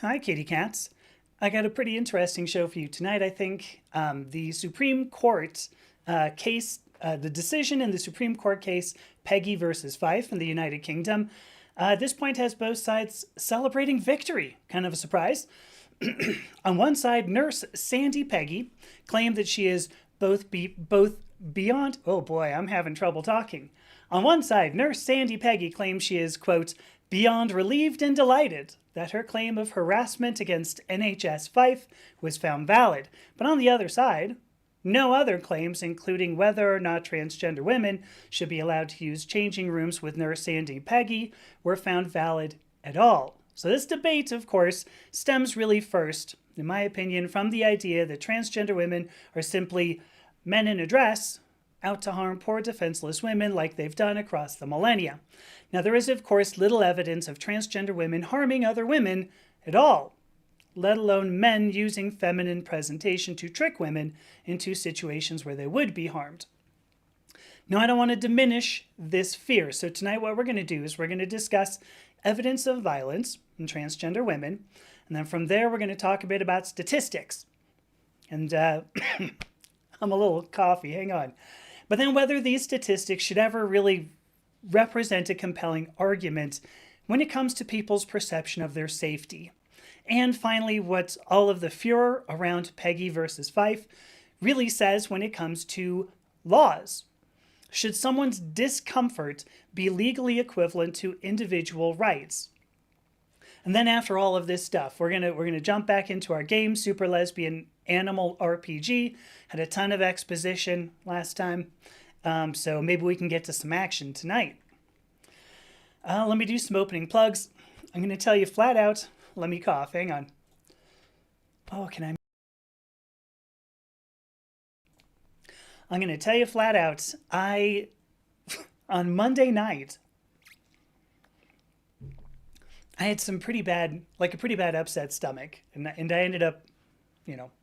Hi, kitty cats. I got a pretty interesting show for you tonight. I think the Supreme Court the decision in the Supreme Court case Peggie versus Fife in the United Kingdom, at this point has both sides celebrating victory. Kind of a surprise. On one side, nurse Sandy Peggie claimed that she is both beyond. Oh boy, I'm having trouble talking. On one side, nurse Sandy Peggie claims she is, quote, beyond relieved and delighted that her claim of harassment against NHS Fife was found valid. But on the other side, no other claims, including whether or not transgender women should be allowed to use changing rooms with nurse Sandy Peggie, were found valid at all. So this debate, of course, stems really first, in my opinion, from the idea that transgender women are simply men in a dress out to harm poor defenseless women like they've done across the millennia. Now, there is, of course, little evidence of transgender women harming other women at all, let alone men using feminine presentation to trick women into situations where they would be harmed. Now, I don't want to diminish this fear, so tonight what we're going to do is we're going to discuss evidence of violence in transgender women, and then from there we're going to talk a bit about statistics. And I'm a little coffee, hang on. But then whether these statistics should ever really represent a compelling argument when it comes to people's perception of their safety. And finally, what all of the furor around Peggie versus Fife really says when it comes to laws. Should someone's discomfort be legally equivalent to individual rights? And then after all of this stuff, we're gonna jump back into our game, Super Lesbian Animal RPG. Had a ton of exposition last time, so maybe we can get to some action tonight. Let me do some opening plugs. I'm going to tell you flat out. Let me cough. Hang on. Oh, can I? I'm going to tell you flat out. On Monday night, I had some pretty bad, like a pretty bad upset stomach, and I ended up,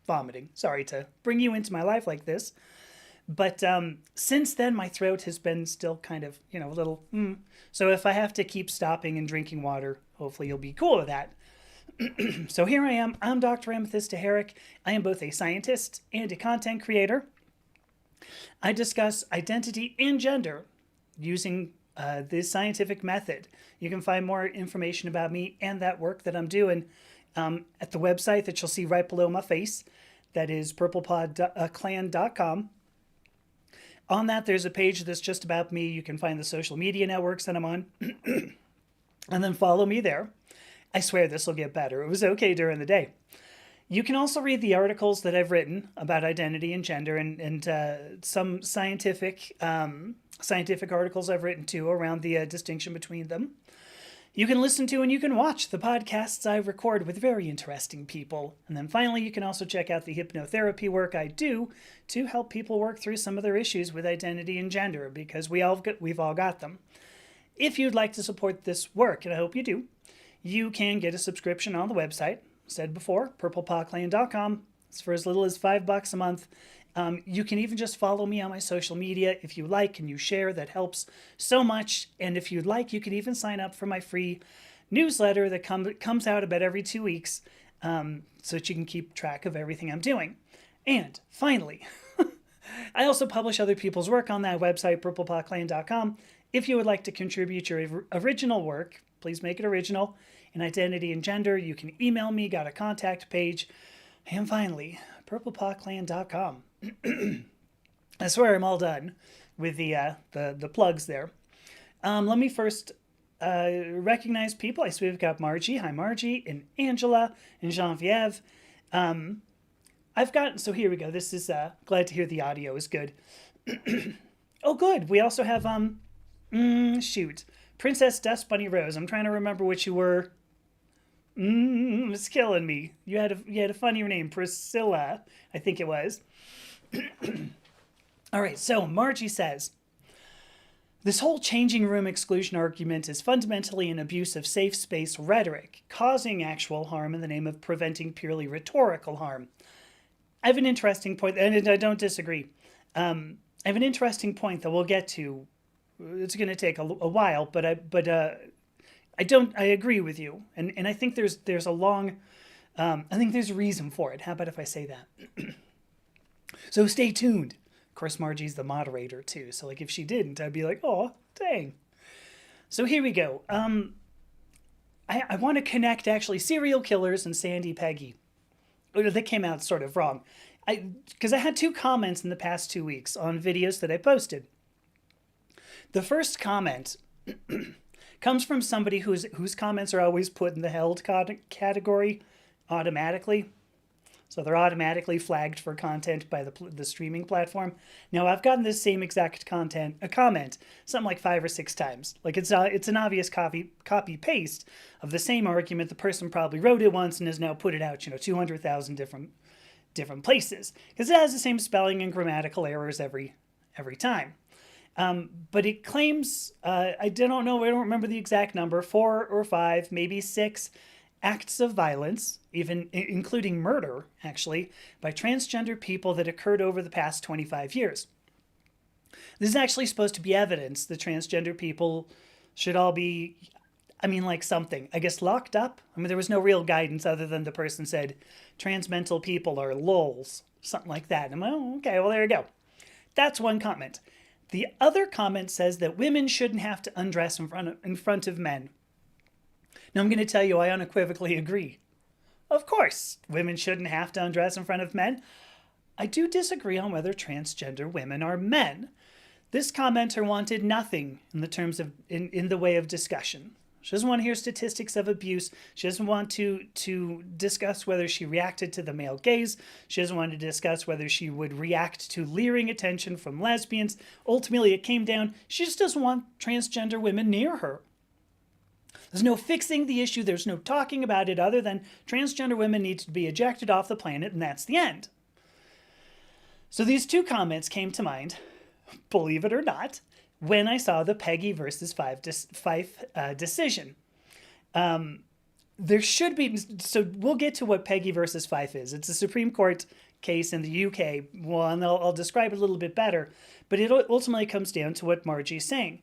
vomiting. Sorry to bring you into my life like this. But since then, my throat has been still kind of, a little. So if I have to keep stopping and drinking water, hopefully you'll be cool with that. So here I am. I'm Dr. Amethysta Herrick. I am both a scientist and a content creator. I discuss identity and gender using this scientific method. You can find more information about me and that work that I'm doing at the website that you'll see right below my face. That is purplepodclan.com. On that, there's a page that's just about me. You can find the social media networks that I'm on. And then follow me there. I swear this will get better. It was okay during the day. You can also read the articles that I've written about identity and gender and some scientific articles I've written too around the distinction between them. You can listen to and you can watch the podcasts I record with very interesting people. And then finally, you can also check out the hypnotherapy work I do to help people work through some of their issues with identity and gender, because we've all got them. If you'd like to support this work, and I hope you do, you can get a subscription on the website. Said before, purplepodclan.com. It's for as little as $5 a month. You can even just follow me on my social media if you like and you share. That helps so much. And if you'd like, you can even sign up for my free newsletter that comes out about every 2 weeks, so that you can keep track of everything I'm doing. And finally, I also publish other people's work on that website, purplepodclan.com. If you would like to contribute your original work, please make it original. In identity and gender, you can email me, got a contact page. And finally, purplepodclan.com. I swear I'm all done with the plugs there. Let me first recognize people. I see we've got Margie. Hi, Margie, and Angela, and Genevieve. So here we go. This is, glad to hear the audio is good. Oh, good. We also have, Princess Dust Bunny Rose. I'm trying to remember what you were. It's killing me. You had a funnier name, Priscilla, I think it was. All right, so Margie says, this whole changing room exclusion argument is fundamentally an abuse of safe space rhetoric, causing actual harm in the name of preventing purely rhetorical harm. I have an interesting point, and I don't disagree. I have an interesting point that we'll get to. It's going to take a while, but I agree with you. And I think there's a long, I think there's a reason for it. How about if I say that? So stay tuned. Of course, Margie's the moderator too. So like if she didn't, I'd be like, oh, dang. So here we go. I want to connect actually serial killers and Sandy Peggie. Oh, that came out sort of wrong. Because I had two comments in the past 2 weeks on videos that I posted. The first comment comes from somebody whose comments are always put in the held category automatically. So they're automatically flagged for content by the streaming platform. Now I've gotten this same exact comment something like 5 or 6 times. Like it's an obvious copy paste of the same argument. The person probably wrote it once and has now put it out 200,000 different places because it has the same spelling and grammatical errors every time. But it claims I don't remember the exact number, 4 or 5, maybe 6 acts of violence, even including murder, actually, by transgender people that occurred over the past 25 years. This is actually supposed to be evidence that transgender people should all be, something, I guess, locked up. There was no real guidance other than the person said transmental people are lols, something like that. And I'm like, oh, okay, well, there you go. That's one comment. The other comment says that women shouldn't have to undress in front of men. Now, I'm going to tell you, I unequivocally agree. Of course, women shouldn't have to undress in front of men. I do disagree on whether transgender women are men. This commenter wanted nothing in the terms of in the way of discussion. She doesn't want to hear statistics of abuse. She doesn't want to discuss whether she reacted to the male gaze. She doesn't want to discuss whether she would react to leering attention from lesbians. Ultimately, it came down, she just doesn't want transgender women near her. There's no fixing the issue. There's no talking about it other than transgender women need to be ejected off the planet, and that's the end. So these two comments came to mind, believe it or not, when I saw the Peggie versus Fife decision. There should be, so we'll get to what Peggie versus Fife is. It's a Supreme Court case in the UK. Well, and I'll describe it a little bit better, but it ultimately comes down to what Margie's saying.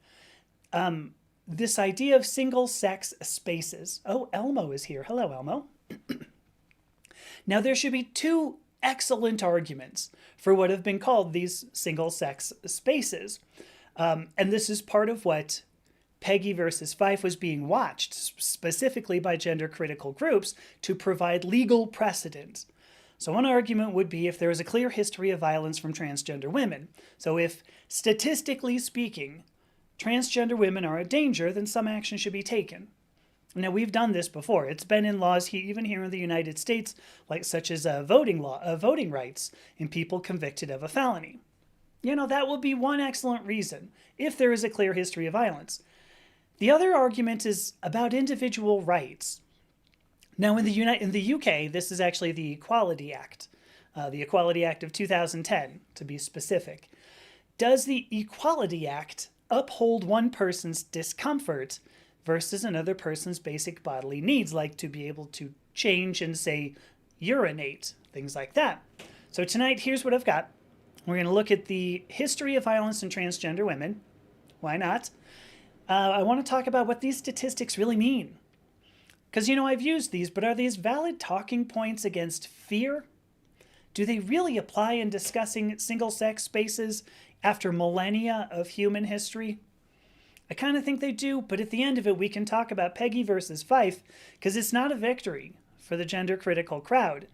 This idea of single-sex spaces. Oh, Elmo is here. Hello, Elmo. Now, there should be two excellent arguments for what have been called these single-sex spaces. And this is part of what Peggie versus Fife was being watched, specifically by gender-critical groups, to provide legal precedent. So one argument would be if there is a clear history of violence from transgender women. So if, statistically speaking, transgender women are a danger, then some action should be taken. Now, we've done this before. It's been in laws even here in the United States, such as voting rights in people convicted of a felony. That will be one excellent reason, if there is a clear history of violence. The other argument is about individual rights. Now, in the UK, this is actually the Equality Act of 2010, to be specific. Does the Equality Act uphold one person's discomfort versus another person's basic bodily needs, like to be able to change and, say, urinate, things like that? So tonight, here's what I've got. We're going to look at the history of violence in transgender women. Why not? I want to talk about what these statistics really mean. Because, I've used these, but are these valid talking points against fear? Do they really apply in discussing single-sex spaces after millennia of human history? I kind of think they do, but at the end of it, we can talk about Peggie versus Fife, because it's not a victory for the gender-critical crowd,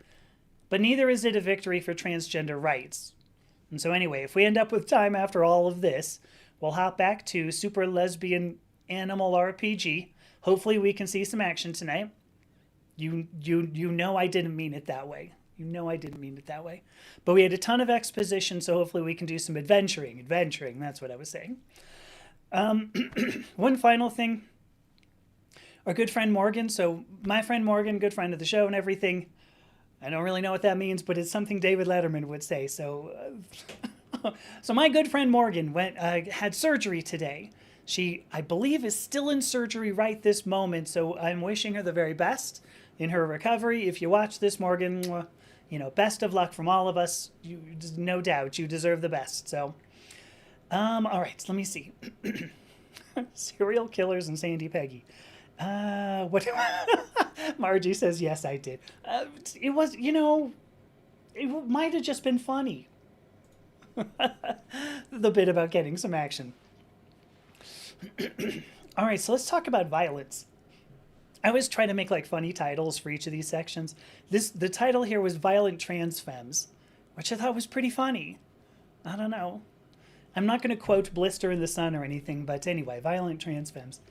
but neither is it a victory for transgender rights. And so anyway, if we end up with time after all of this, we'll hop back to Super Lesbian Animal RPG. Hopefully we can see some action tonight. You know I didn't mean it that way. But we had a ton of exposition, so hopefully we can do some adventuring. Adventuring, that's what I was saying. One final thing. Our good friend Morgan, so my friend Morgan, good friend of the show and everything. I don't really know what that means, but it's something David Letterman would say. So my good friend Morgan had surgery today. She, I believe, is still in surgery right this moment, so I'm wishing her the very best in her recovery. If you watch this, Morgan, best of luck from all of us. No doubt, you deserve the best. So, all right, so let me see. Serial killers and Sandy Peggie. What? Margie says, yes, I did. It was, it might have just been funny. The bit about getting some action. All right, so let's talk about violence. I always try to make like funny titles for each of these sections. The title here was Violent Trans Femmes, which I thought was pretty funny. I don't know. I'm not going to quote Blister in the Sun or anything, but anyway, Violent Trans Femmes.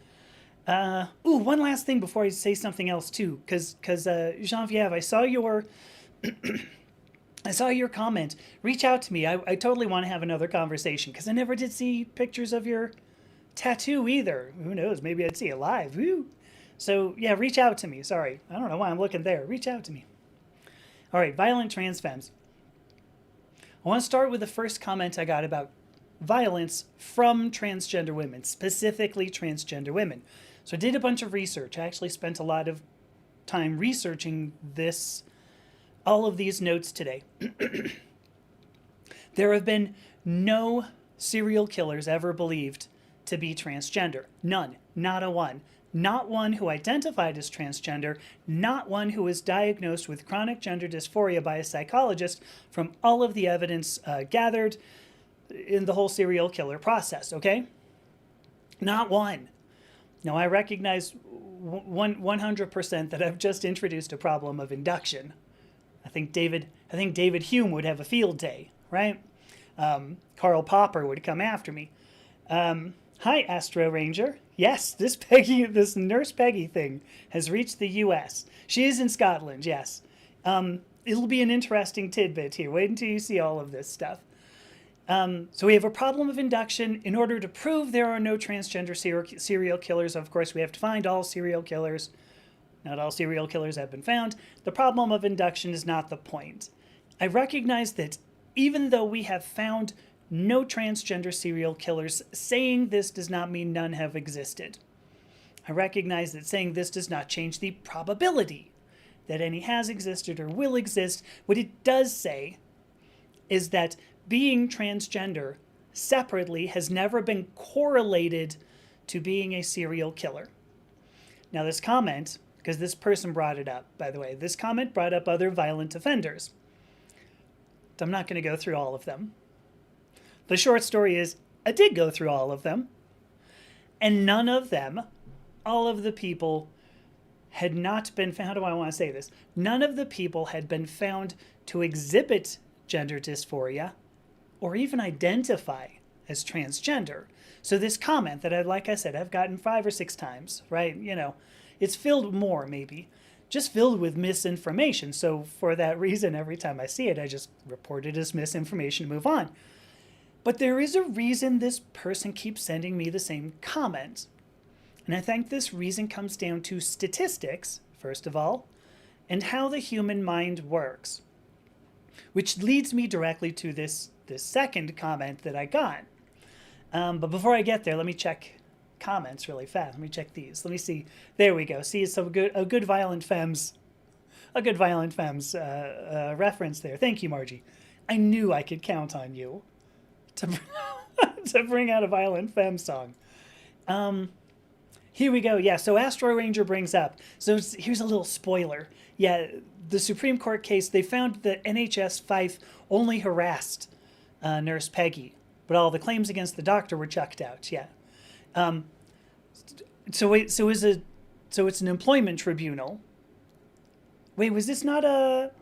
One last thing before I say something else too, because Genevieve, I saw your comment. Reach out to me. I totally want to have another conversation because I never did see pictures of your tattoo either. Who knows? Maybe I'd see it live. Woo. So yeah, reach out to me. Sorry, I don't know why I'm looking there. Reach out to me. All right, Violent Trans Femmes. I want to start with the first comment I got about violence from transgender women, specifically transgender women. So I did a bunch of research. I actually spent a lot of time researching all of these notes today. There have been no serial killers ever believed to be transgender. None. Not a one. Not one who identified as transgender, not one who was diagnosed with chronic gender dysphoria by a psychologist from all of the evidence gathered in the whole serial killer process, okay? Not one. Now, I recognize 100% that I've just introduced a problem of induction. I think David Hume would have a field day, right? Karl Popper would come after me. Hi, Astro Ranger. Yes, this Nurse Peggie thing has reached the U.S. She is in Scotland, yes. It'll be an interesting tidbit here. Wait until you see all of this stuff. So we have a problem of induction. In order to prove there are no transgender serial killers, of course, we have to find all serial killers. Not all serial killers have been found. The problem of induction is not the point. I recognize that even though we have found no transgender serial killers, saying this does not mean none have existed. I recognize that saying this does not change the probability that any has existed or will exist. What it does say is that being transgender separately has never been correlated to being a serial killer. Now this comment, because this person brought it up, by the way, this comment brought up other violent offenders. I'm not going to go through all of them. The short story is, I did go through all of them, and none of them, all of the people had not been found, how do I want to say this? None of the people had been found to exhibit gender dysphoria or even identify as transgender. So this comment that like I said, I've gotten 5 or 6 times, right? It's filled more maybe, just filled with misinformation. So for that reason, every time I see it, I just report it as misinformation and move on. But there is a reason this person keeps sending me the same comments. And I think this reason comes down to statistics, first of all, and how the human mind works. Which leads me directly to this second comment that I got. But before I get there, let me check comments really fast. Let me check these. Let me see. There we go. See, it's a good Violent Femmes reference there. Thank you, Margie. I knew I could count on you to bring out a Violent Femme song. Here we go. Yeah, so Astro Ranger brings up. So here's a little spoiler. Yeah, the Supreme Court case, they found that NHS Fife only harassed Nurse Peggie, but all the claims against the doctor were chucked out. Yeah. So it's an employment tribunal. Wait, was this not a?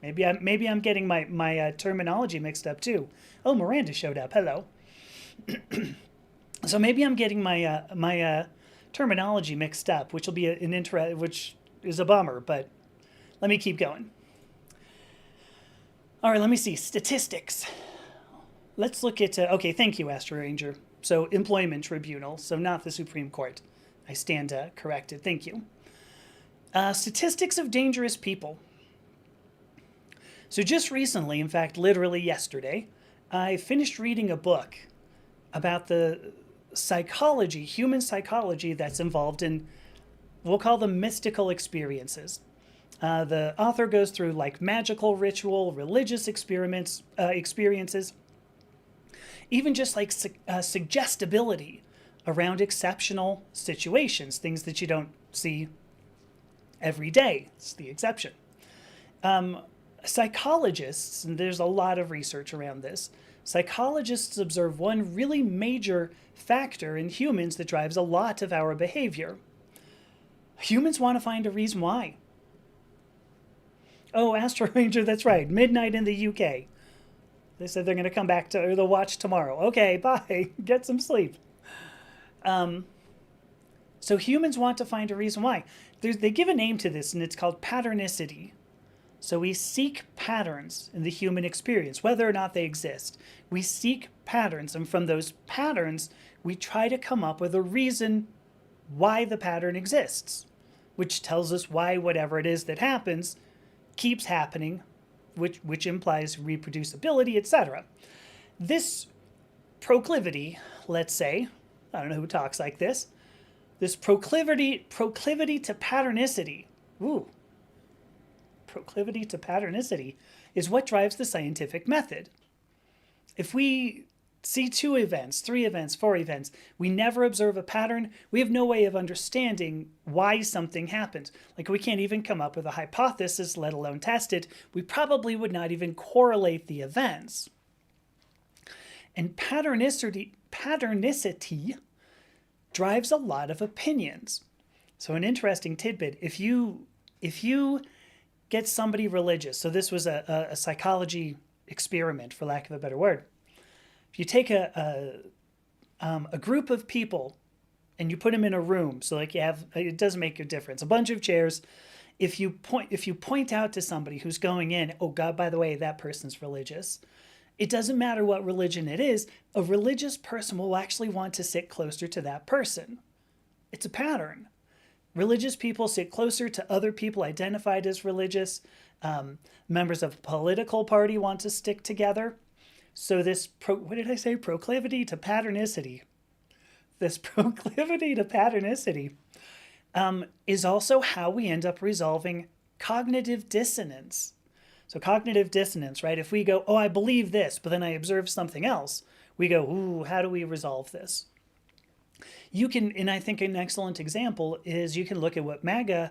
Maybe I'm getting my terminology mixed up too. Oh, Miranda showed up. Hello. So maybe I'm getting my terminology mixed up, which will be which is a bummer. But let me keep going. All right, let me see statistics. Let's look at. Okay, thank you, Astro Ranger. So employment tribunal, so not the Supreme Court. I stand corrected. Thank you. Statistics of dangerous people. So just recently, in fact, literally yesterday, I finished reading a book about the psychology, human psychology that's involved in, we'll call them mystical experiences. The author goes through like magical ritual, religious experiences, even just like suggestibility around exceptional situations, things that you don't see every day. It's the exception. Psychologists, and there's a lot of research around this, psychologists observe one really major factor in humans that drives a lot of our behavior. Humans want to find a reason why. Oh, Astro Ranger, that's right. Midnight in the UK. They said they're going to come back to, or they'll watch tomorrow. Okay, bye. Get some sleep. So humans want to find a reason why. They give a name to this, and it's called patternicity. So we seek patterns in the human experience, whether or not they exist. We seek patterns, and from those patterns, we try to come up with a reason why the pattern exists, which tells us why whatever it is that happens keeps happening, which implies reproducibility, etc. This proclivity, let's say, I don't know who talks like this, this proclivity to patternicity, proclivity to patternicity is what drives the scientific method. If we see 2 events, 3 events, 4 events, we never observe a pattern, we have no way of understanding why something happens. Like, we can't even come up with a hypothesis, let alone test it. We probably would not even correlate the events. And patternicity drives a lot of opinions. So an interesting tidbit, if you get somebody religious, so this was a psychology experiment, for lack of a better word. If you take a group of people and you put them in a room, so like you have, it doesn't make a difference, a bunch of chairs. If you point out to somebody who's going in, oh God, by the way, that person's religious. It doesn't matter what religion it is. A religious person will actually want to sit closer to that person. It's a pattern. Religious people sit closer to other people identified as religious. Members of a political party want to stick together. So this, proclivity to patternicity. This proclivity to patternicity is also how we end up resolving cognitive dissonance. So cognitive dissonance, right? If we go, oh, I believe this, but then I observe something else, we go, ooh, how do we resolve this? You can, and I think an excellent example is you can look at what the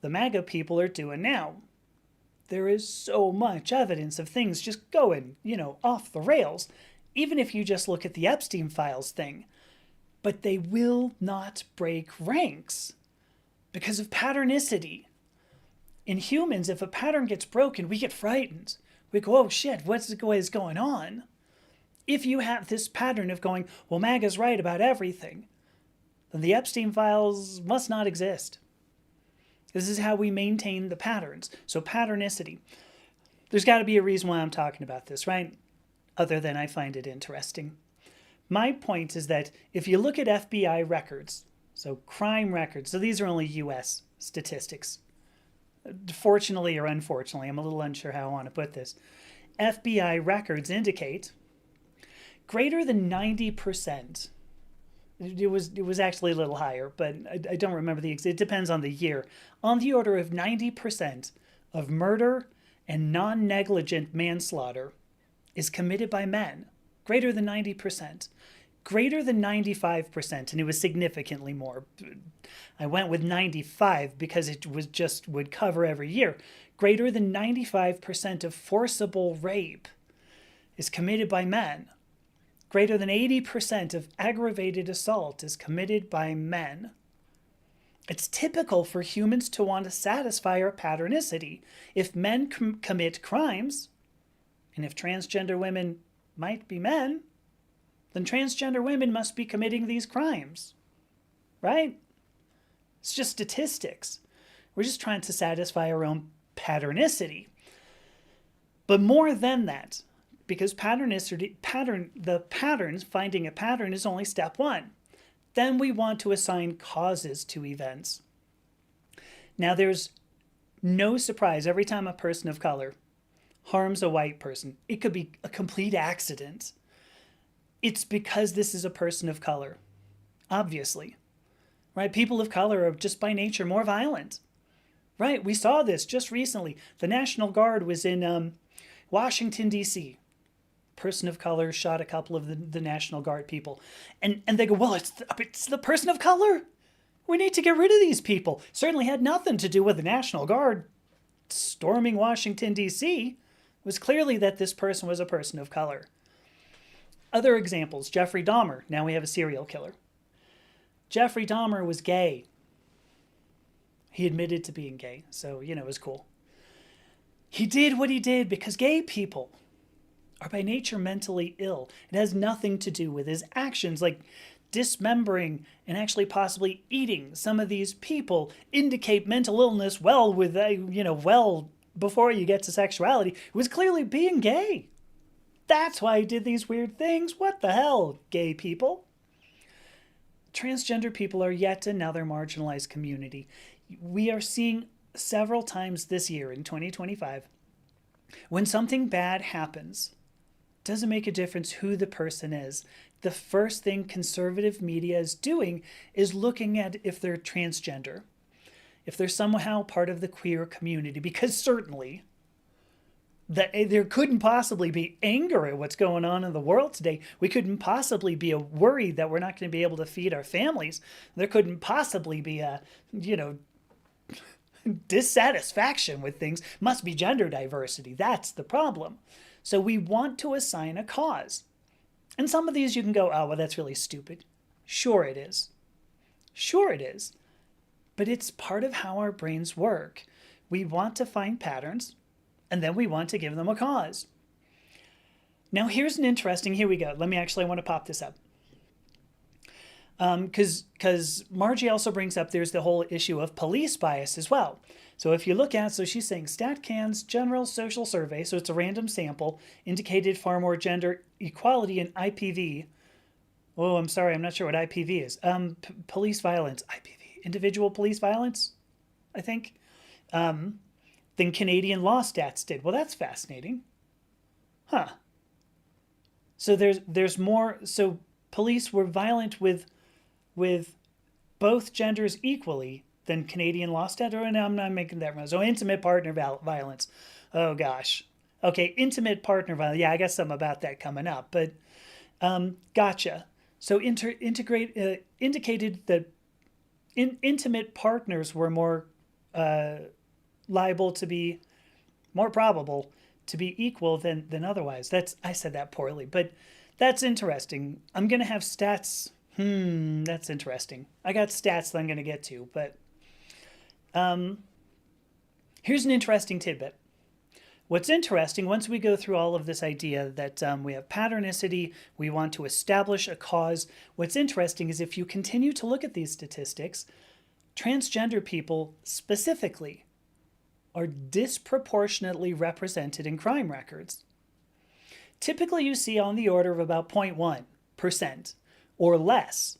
MAGA people are doing now. There is so much evidence of things just going, off the rails, even if you just look at the Epstein files thing. But they will not break ranks because of patternicity. In humans, if a pattern gets broken, we get frightened. We go, oh shit, what is going on? If you have this pattern of going, well, MAGA's right about everything, then the Epstein files must not exist. This is how we maintain the patterns. So patternicity. There's got to be a reason why I'm talking about this, right? Other than I find it interesting. My point is that if you look at FBI records, so crime records, so these are only US statistics. Fortunately or unfortunately, I'm a little unsure how I want to put this. FBI records indicate greater than 90%. It was actually a little higher, but I don't remember it depends on the year. On the order of 90% of murder and non-negligent manslaughter is committed by men. Greater than 90%. Greater than 95%, and it was significantly more. I went with 95 because it would cover every year. Greater than 95% of forcible rape is committed by men. Greater than 80% of aggravated assault is committed by men. It's typical for humans to want to satisfy our patternicity. If men commit crimes, and if transgender women might be men, then transgender women must be committing these crimes, right? It's just statistics. We're just trying to satisfy our own patternicity. But more than that, because patterns, finding a pattern is only step 1. Then we want to assign causes to events. Now there's no surprise every time a person of color harms a white person. It could be a complete accident. It's because this is a person of color, obviously, right? People of color are just by nature more violent, right? We saw this just recently. The National Guard was in Washington, D.C. person of color shot a couple of the National Guard people. And they go, well, it's the person of color. We need to get rid of these people. Certainly had nothing to do with the National Guard storming Washington, D.C. It was clearly that this person was a person of color. Other examples, Jeffrey Dahmer. Now we have a serial killer. Jeffrey Dahmer was gay. He admitted to being gay, so, it was cool. He did what he did because gay people are by nature mentally ill. It has nothing to do with his actions, like dismembering and actually possibly eating some of these people indicate mental illness well before you get to sexuality. It was clearly being gay. That's why he did these weird things. What the hell, gay people? Transgender people are yet another marginalized community. We are seeing several times this year in 2025, when something bad happens, doesn't make a difference who the person is. The first thing conservative media is doing is looking at if they're transgender, if they're somehow part of the queer community, because certainly that there couldn't possibly be anger at what's going on in the world today. We couldn't possibly be worried that we're not going to be able to feed our families. There couldn't possibly be a, dissatisfaction with things. Must be gender diversity. That's the problem. So we want to assign a cause. And some of these you can go, oh, well, that's really stupid. Sure it is. Sure it is. But it's part of how our brains work. We want to find patterns, and then we want to give them a cause. Now here's an interesting, here we go. I want to pop this up. Because Margie also brings up there's the whole issue of police bias as well. So if you look at, so she's saying StatCan's General Social Survey, so it's a random sample, indicated far more gender equality in IPV. Oh, I'm sorry, I'm not sure what IPV is. Police violence, IPV, individual police violence, I think, than Canadian law stats did. Well, that's fascinating. Huh. So there's more, so police were violent with both genders equally than Canadian law stat, or no, I'm not making that wrong. So intimate partner violence. Oh gosh. Okay, intimate partner violence. Yeah, I got something about that coming up, but gotcha. So indicated that intimate partners were more liable to be, more probable to be equal than otherwise. I said that poorly, but that's interesting. I'm going to have stats. That's interesting. I got stats that I'm going to get to, but here's an interesting tidbit. What's interesting, once we go through all of this idea that we have patternicity, we want to establish a cause, what's interesting is if you continue to look at these statistics, transgender people specifically are disproportionately represented in crime records. Typically you see on the order of about 0.1% or less.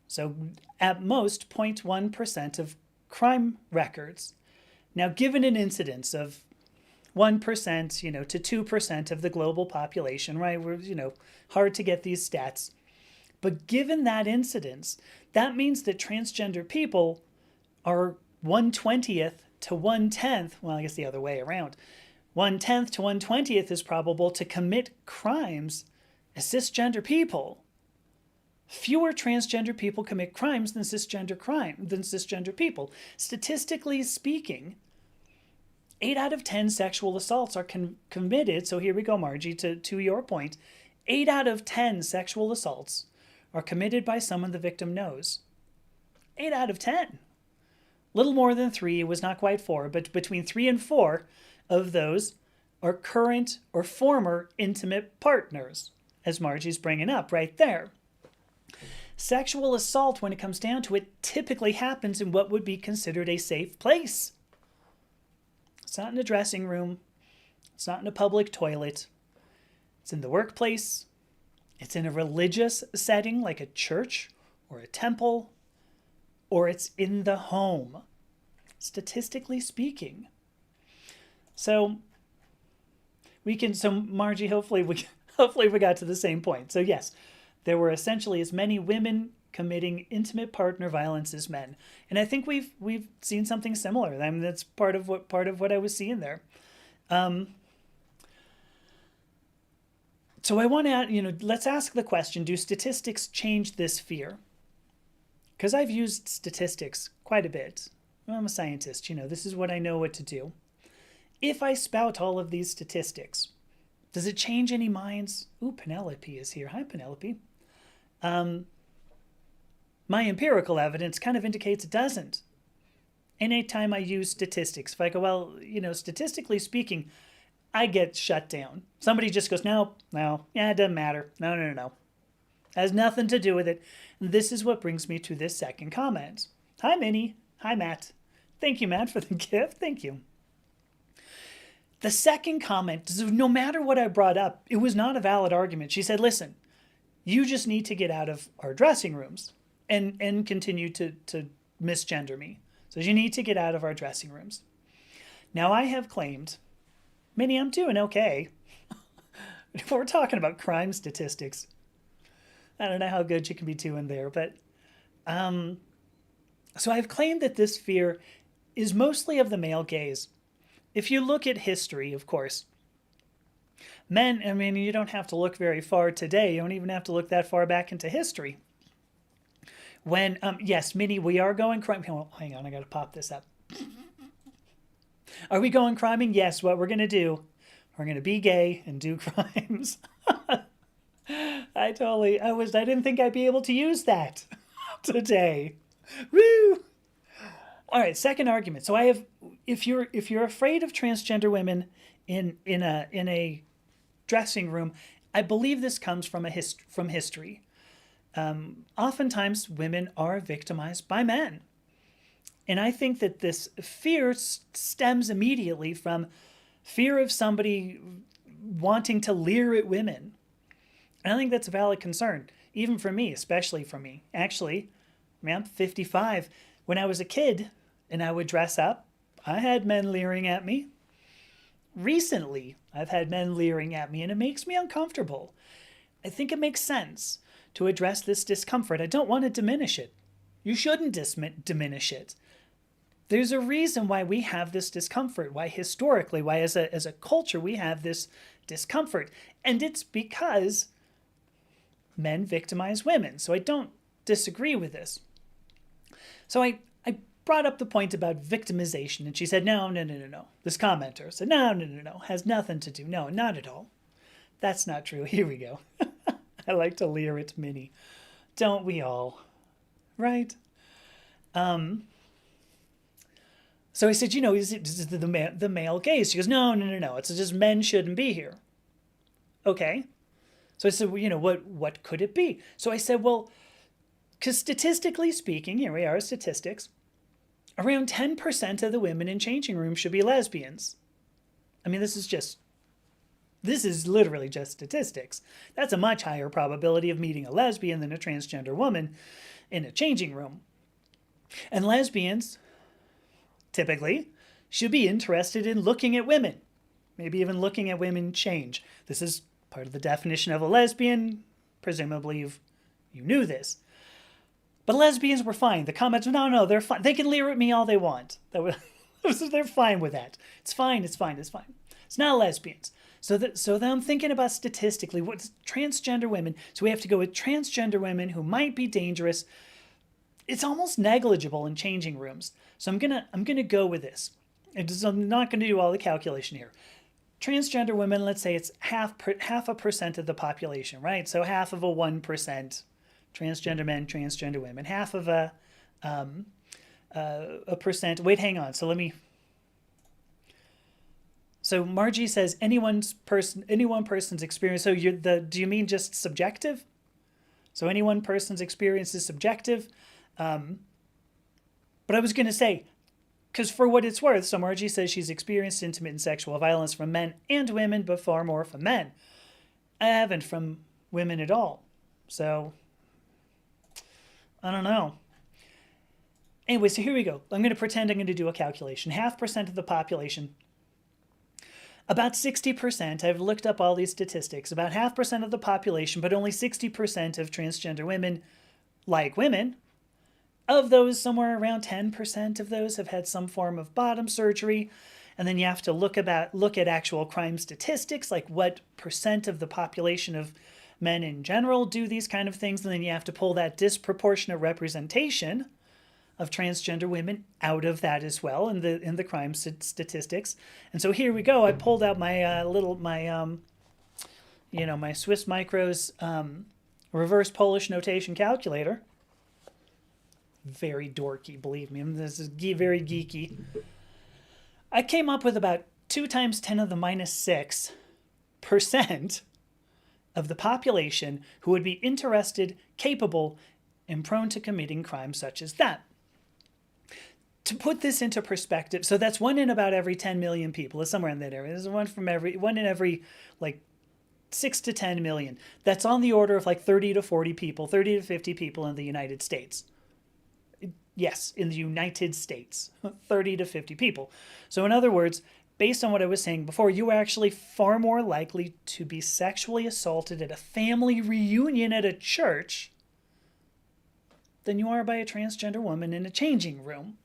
So at most 0.1% of crime records. Now given an incidence of 1%, to 2% of the global population, right? We're, hard to get these stats. But given that incidence, that means that transgender people are 1/20th to 1/10, well, I guess the other way around. 1/10 to 1/20th is probable to commit crimes as cisgender people. Fewer transgender people commit crimes than cisgender people. Statistically speaking, 8 out of 10 sexual assaults are committed. So here we go, Margie, to your point. 8 out of 10 sexual assaults are committed by someone the victim knows. 8 out of 10. Little more than 3, it was not quite 4, but between 3 and 4 of those are current or former intimate partners, as Margie's bringing up right there. Sexual assault, when it comes down to it, typically happens in what would be considered a safe place. It's not in a dressing room. It's not in a public toilet. It's in the workplace. It's in a religious setting like a church or a temple, or it's in the home, statistically speaking. So Margie, hopefully we got to the same point. So yes, there were essentially as many women committing intimate partner violence as men, and I think we've seen something similar. I mean, that's part of what I was seeing there. So I want to, let's ask the question, do statistics change this fear? Because I've used statistics quite a bit. I'm a scientist, this is what I know what to do. If I spout all of these statistics, does it change any minds? Ooh, Penelope is here. Hi, Penelope. My empirical evidence kind of indicates it doesn't. Anytime I use statistics, if I go, well, statistically speaking, I get shut down. Somebody just goes, no, yeah, it doesn't matter. No. Has nothing to do with it. And this is what brings me to this second comment. Hi, Minnie. Hi, Matt. Thank you, Matt, for the gift. Thank you. The second comment, no matter what I brought up, it was not a valid argument. She said, listen, you just need to get out of our dressing rooms and continue to misgender me. So you need to get out of our dressing rooms. Now, I have claimed, Minnie, I'm doing okay. We're talking about crime statistics. I don't know how good you can be doing there, but so I've claimed that this fear is mostly of the male gaze. If you look at history, of course, men, you don't have to look very far today. You don't even have to look that far back into history. When, yes, Minnie, we are going crime. Hang on, I got to pop this up. Are we going criming? Yes, what we're going to do, we're going to be gay and do crimes. I didn't think I'd be able to use that today. Woo! All right, second argument. So I have, if you're afraid of transgender women in a dressing room, I believe this comes from history. Oftentimes, women are victimized by men, and I think that this fear stems immediately from fear of somebody wanting to leer at women. And I think that's a valid concern, even for me, especially for me. Actually, I'm 55. When I was a kid and I would dress up, I had men leering at me. Recently, I've had men leering at me, and it makes me uncomfortable. I think it makes sense to address this discomfort. I don't want to diminish it. You shouldn't diminish it. There's a reason why we have this discomfort, why historically, why as a culture we have this discomfort. And it's because men victimize women. So I don't disagree with this. So I brought up the point about victimization, and she said, no. This commenter said, no, has nothing to do. No, not at all. That's not true. Here we go. I like to leer at Minnie. Don't we all? Right? So I said, is it the male gaze? She goes, no. It's just men shouldn't be here. Okay. So I said, well, what could it be? So I said, well, because statistically speaking, here we are, statistics, around 10% of the women in changing rooms should be lesbians. This is literally just statistics. That's a much higher probability of meeting a lesbian than a transgender woman in a changing room. And lesbians, typically, should be interested in looking at women, maybe even looking at women change. This is part of the definition of a lesbian. Presumably you knew this. But lesbians were fine. The comments were, no, they're fine. They can leer at me all they want. They're fine with that. It's fine. It's not lesbians. So then I'm thinking about statistically, what's transgender women? So we have to go with transgender women who might be dangerous. It's almost negligible in changing rooms. So I'm gonna go with this. I'm not gonna do all the calculation here. Transgender women, let's say it's half a percent of the population, right? So half of a 1%. Transgender men, transgender women, half of a percent. Wait, hang on. So Margie says any one person's experience. So do you mean just subjective? So any one person's experience is subjective. But I was going to say, because for what it's worth, so Margie says she's experienced intimate and sexual violence from men and women, but far more from men. I haven't from women at all. So I don't know. Anyway, so here we go. I'm going to pretend I'm going to do a calculation. 0.5% of the population, about 60%, I've looked up all these statistics, about 0.5% of the population, but only 60% of transgender women like women. Of those, somewhere around 10% of those have had some form of bottom surgery. And then you have to look at actual crime statistics, like what percent of the population of men in general do these kind of things. And then you have to pull that disproportionate representation of transgender women out of that as well in the crime statistics. And so here we go. I pulled out my my Swiss Micros reverse Polish notation calculator. Very dorky, believe me. This is very geeky. I came up with about 2 times 10 to the minus 6% of the population who would be interested, capable, and prone to committing crimes such as that. To put this into perspective, so that's 1 in about every 10 million people. It's somewhere in that area. There's one in every like 6 to 10 million. That's on the order of like 30 to 40 people, 30 to 50 people in the United States. Yes, in the United States, 30 to 50 people. So in other words, based on what I was saying before, you are actually far more likely to be sexually assaulted at a family reunion at a church than you are by a transgender woman in a changing room.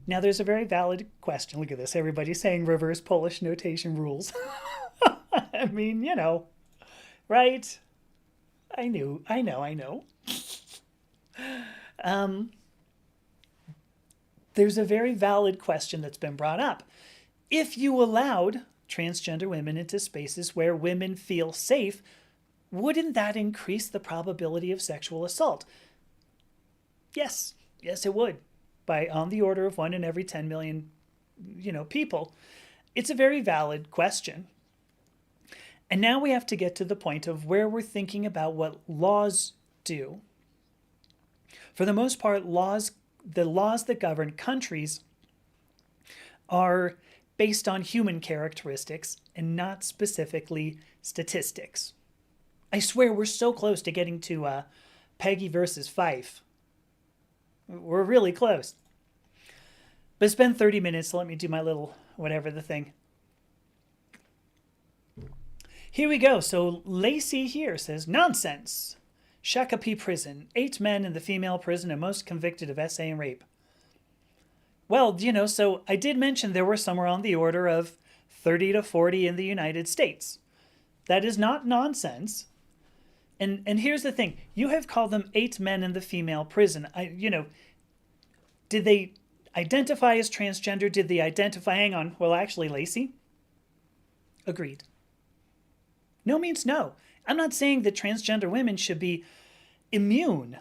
Now, there's a very valid question. Look at this. Everybody's saying reverse Polish notation rules. I mean, right? I know. There's a very valid question that's been brought up. If you allowed transgender women into spaces where women feel safe, wouldn't that increase the probability of sexual assault? Yes, it would. By on the order of 1 in every 10 million, people. It's a very valid question. And now we have to get to the point of where we're thinking about what laws do. For the most part, the laws that govern countries are based on human characteristics and not specifically statistics. I swear we're so close to getting to Peggie versus Fife. We're really close. But it's been 30 minutes, so let me do my little whatever the thing. Here we go. So Lacey here says, nonsense. Shakopee prison. 8 men in the female prison and most convicted of SA and rape. Well, so I did mention there were somewhere on the order of 30 to 40 in the United States. That is not nonsense. And here's the thing. You have called them 8 men in the female prison. Did they identify as transgender? Did they identify? Hang on. Well, actually, Lacey. Agreed. No means no. I'm not saying that transgender women should be immune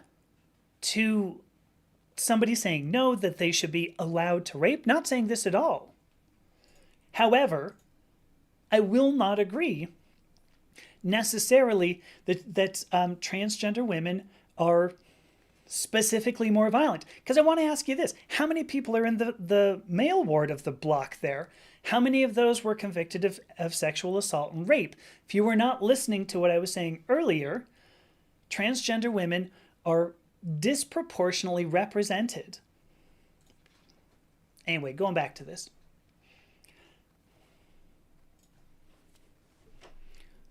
to somebody saying no, that they should be allowed to rape. Not saying this at all. However, I will not agree necessarily that transgender women are specifically more violent. Because I want to ask you this. How many people are in the male ward of the block there? How many of those were convicted of sexual assault and rape? If you were not listening to what I was saying earlier, transgender women are disproportionately represented. Anyway, going back to this.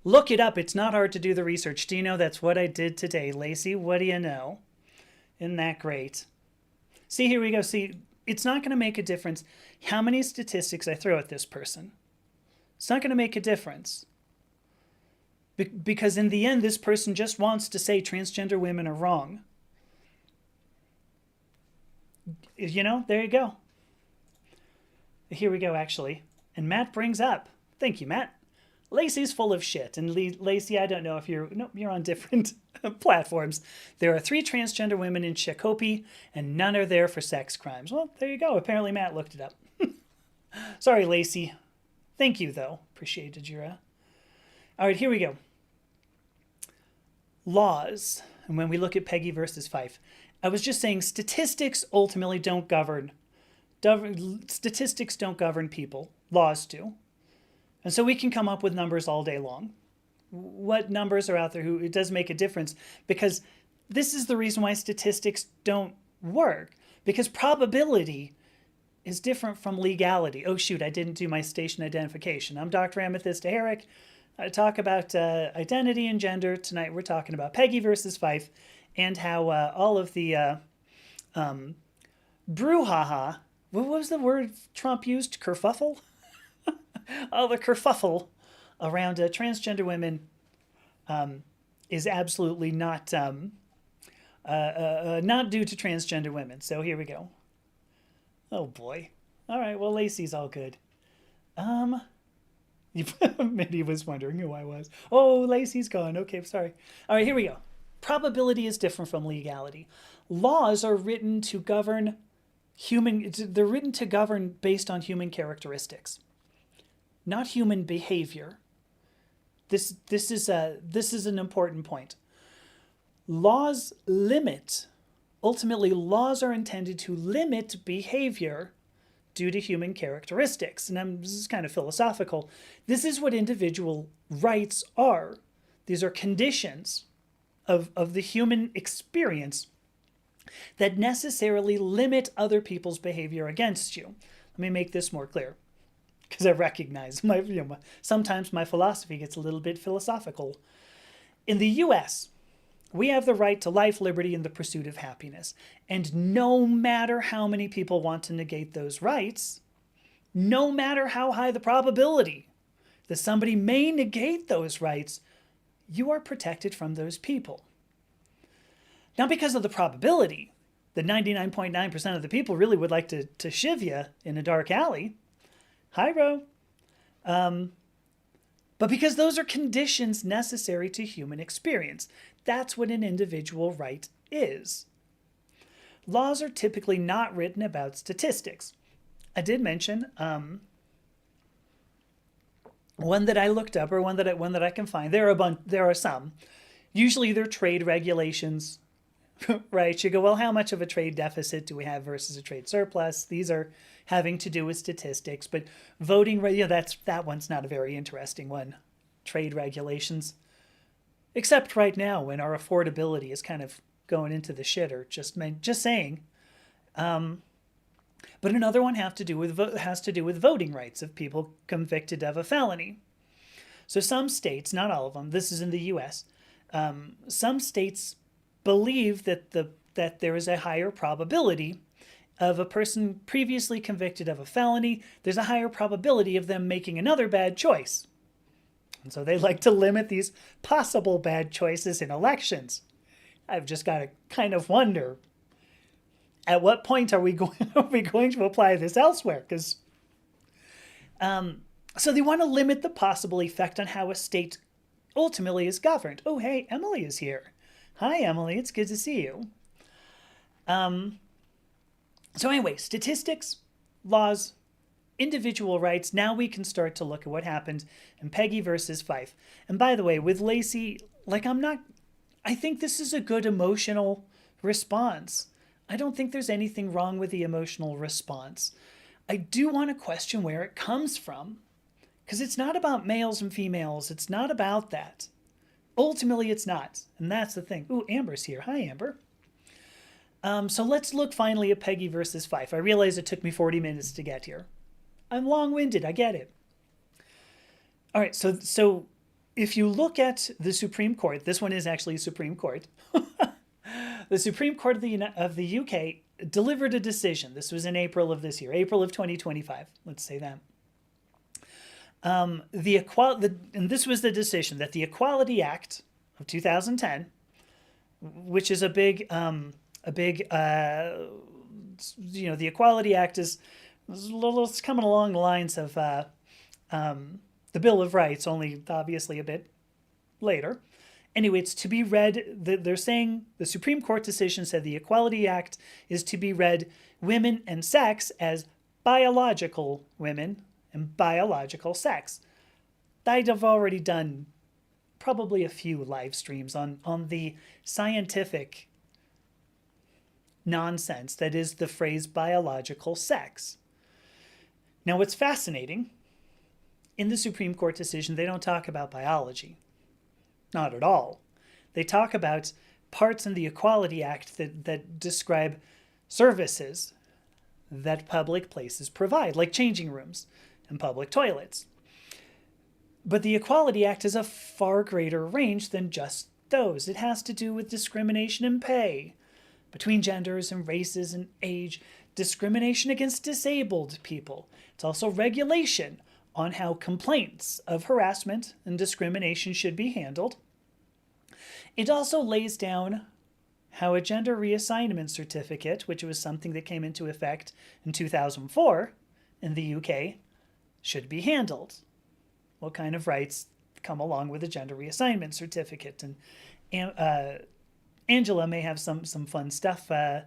Look it up. It's not hard to do the research. Do you know that's what I did today, Lacey? What do you know? Isn't that great? See, here we go. See, it's not going to make a difference how many statistics I throw at this person. It's not going to make a difference. Because in the end, this person just wants to say transgender women are wrong. There you go. Here we go, actually. And Matt brings up, thank you, Matt. Lacey's full of shit. And Lacey, I don't know if you're on different platforms. There are 3 transgender women in Shakopee, and none are there for sex crimes. Well, there you go. Apparently Matt looked it up. Sorry, Lacey. Thank you, though. Appreciated your... All right, here we go. Laws. And when we look at Peggie versus Fife, I was just saying statistics ultimately don't govern. Statistics don't govern people. Laws do. And so we can come up with numbers all day long. What numbers are out there? It does make a difference, because this is the reason why statistics don't work, because probability is different from legality. Oh, shoot, I didn't do my station identification. I'm Dr. Amethysta Herrick. I talk about identity and gender. Tonight we're talking about Peggie versus Fife and how all of the brouhaha what was the word Trump used? Kerfuffle? Oh, the kerfuffle around transgender women is absolutely not due to transgender women. So here we go. Oh boy. All right. Well, Lacey's all good. Um, Mindy was wondering who I was. Oh, Lacey's gone. Okay, sorry. All right, here we go. Probability is different from legality. Laws are written to govern they're written to govern based on human characteristics, not human behavior. This is an important point. Ultimately, laws are intended to limit behavior due to human characteristics. And this is kind of philosophical. This is what individual rights are. These are conditions of the human experience that necessarily limit other people's behavior against you. Let me make this more clear, because I recognize sometimes my philosophy gets a little bit philosophical. In the US, we have the right to life, liberty, and the pursuit of happiness. And no matter how many people want to negate those rights, no matter how high the probability that somebody may negate those rights, you are protected from those people. Not because of the probability that 99.9% of the people really would like to shiv you in a dark alley. Hi, Ro. But because those are conditions necessary to human experience. That's what an individual right is. Laws are typically not written about statistics. I did mention one that I looked up, or one that I can find. There are some. Usually they're trade regulations, right? You go, well, how much of a trade deficit do we have versus a trade surplus? These are having to do with statistics, but voting, that one's not a very interesting one. Trade regulations, except right now when our affordability is kind of going into the shitter. Just saying. But another one has to do with voting rights of people convicted of a felony. So some states, not all of them, this is in the U.S., some states believe that there is a higher probability of a person previously convicted of a felony. There's a higher probability of them making another bad choice. And so they like to limit these possible bad choices in elections. I've just got to kind of wonder, at what point are we going to apply this elsewhere? Because so they want to limit the possible effect on how a state ultimately is governed. Oh, hey, Emily is here. Hi, Emily. It's good to see you. So anyway, statistics, laws, individual rights. Now we can start to look at what happened in Peggie versus Fife. And by the way, with Lacey, I think this is a good emotional response. I don't think there's anything wrong with the emotional response. I do want to question where it comes from, because it's not about males and females. It's not about that. Ultimately, it's not. And that's the thing. Ooh, Amber's here. Hi, Amber. So let's look finally at Peggie versus Fife. I realize it took me 40 minutes to get here. I'm long-winded. I get it. All right. So if you look at the Supreme Court, this one is actually Supreme Court. The Supreme Court of the UK delivered a decision. This was in April of this year, April of 2025. Let's say that. And this was the decision that the Equality Act of 2010, which is the Equality Act is it's coming along the lines of the Bill of Rights, only obviously a bit later. Anyway, it's to be read, they're saying the Supreme Court decision said the Equality Act is to be read women and sex as biological women and biological sex. I'd have already done probably a few live streams on the scientific nonsense that is the phrase biological sex. Now, what's fascinating, in the Supreme Court decision, they don't talk about biology. Not at all. They talk about parts in the Equality Act that describe services that public places provide, like changing rooms and public toilets. But the Equality Act has a far greater range than just those. It has to do with discrimination in pay between genders and races and age, discrimination against disabled people. It's also regulation on how complaints of harassment and discrimination should be handled. It also lays down how a gender reassignment certificate, which was something that came into effect in 2004 in the UK, should be handled. What kind of rights come along with a gender reassignment certificate? And Angela may have some fun stuff to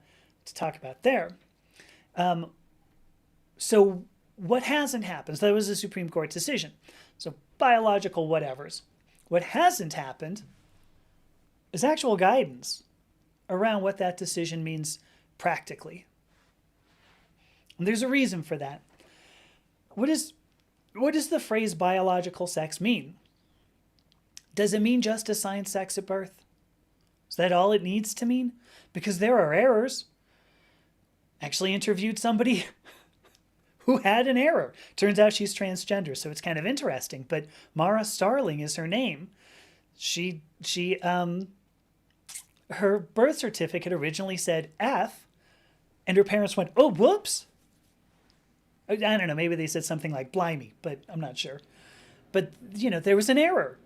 talk about there. So what hasn't happened? So that was a Supreme Court decision. So biological whatevers. What hasn't happened is actual guidance around what that decision means practically. And there's a reason for that. What does the phrase biological sex mean? Does it mean just assigned sex at birth? Is that all it needs to mean? Because there are errors. Actually interviewed somebody who had an error. Turns out she's transgender, so it's kind of interesting. But Mara Starling is her name. Her birth certificate originally said F, and her parents went, "Oh, whoops." I don't know, maybe they said something like blimey, but I'm not sure. But, there was an error.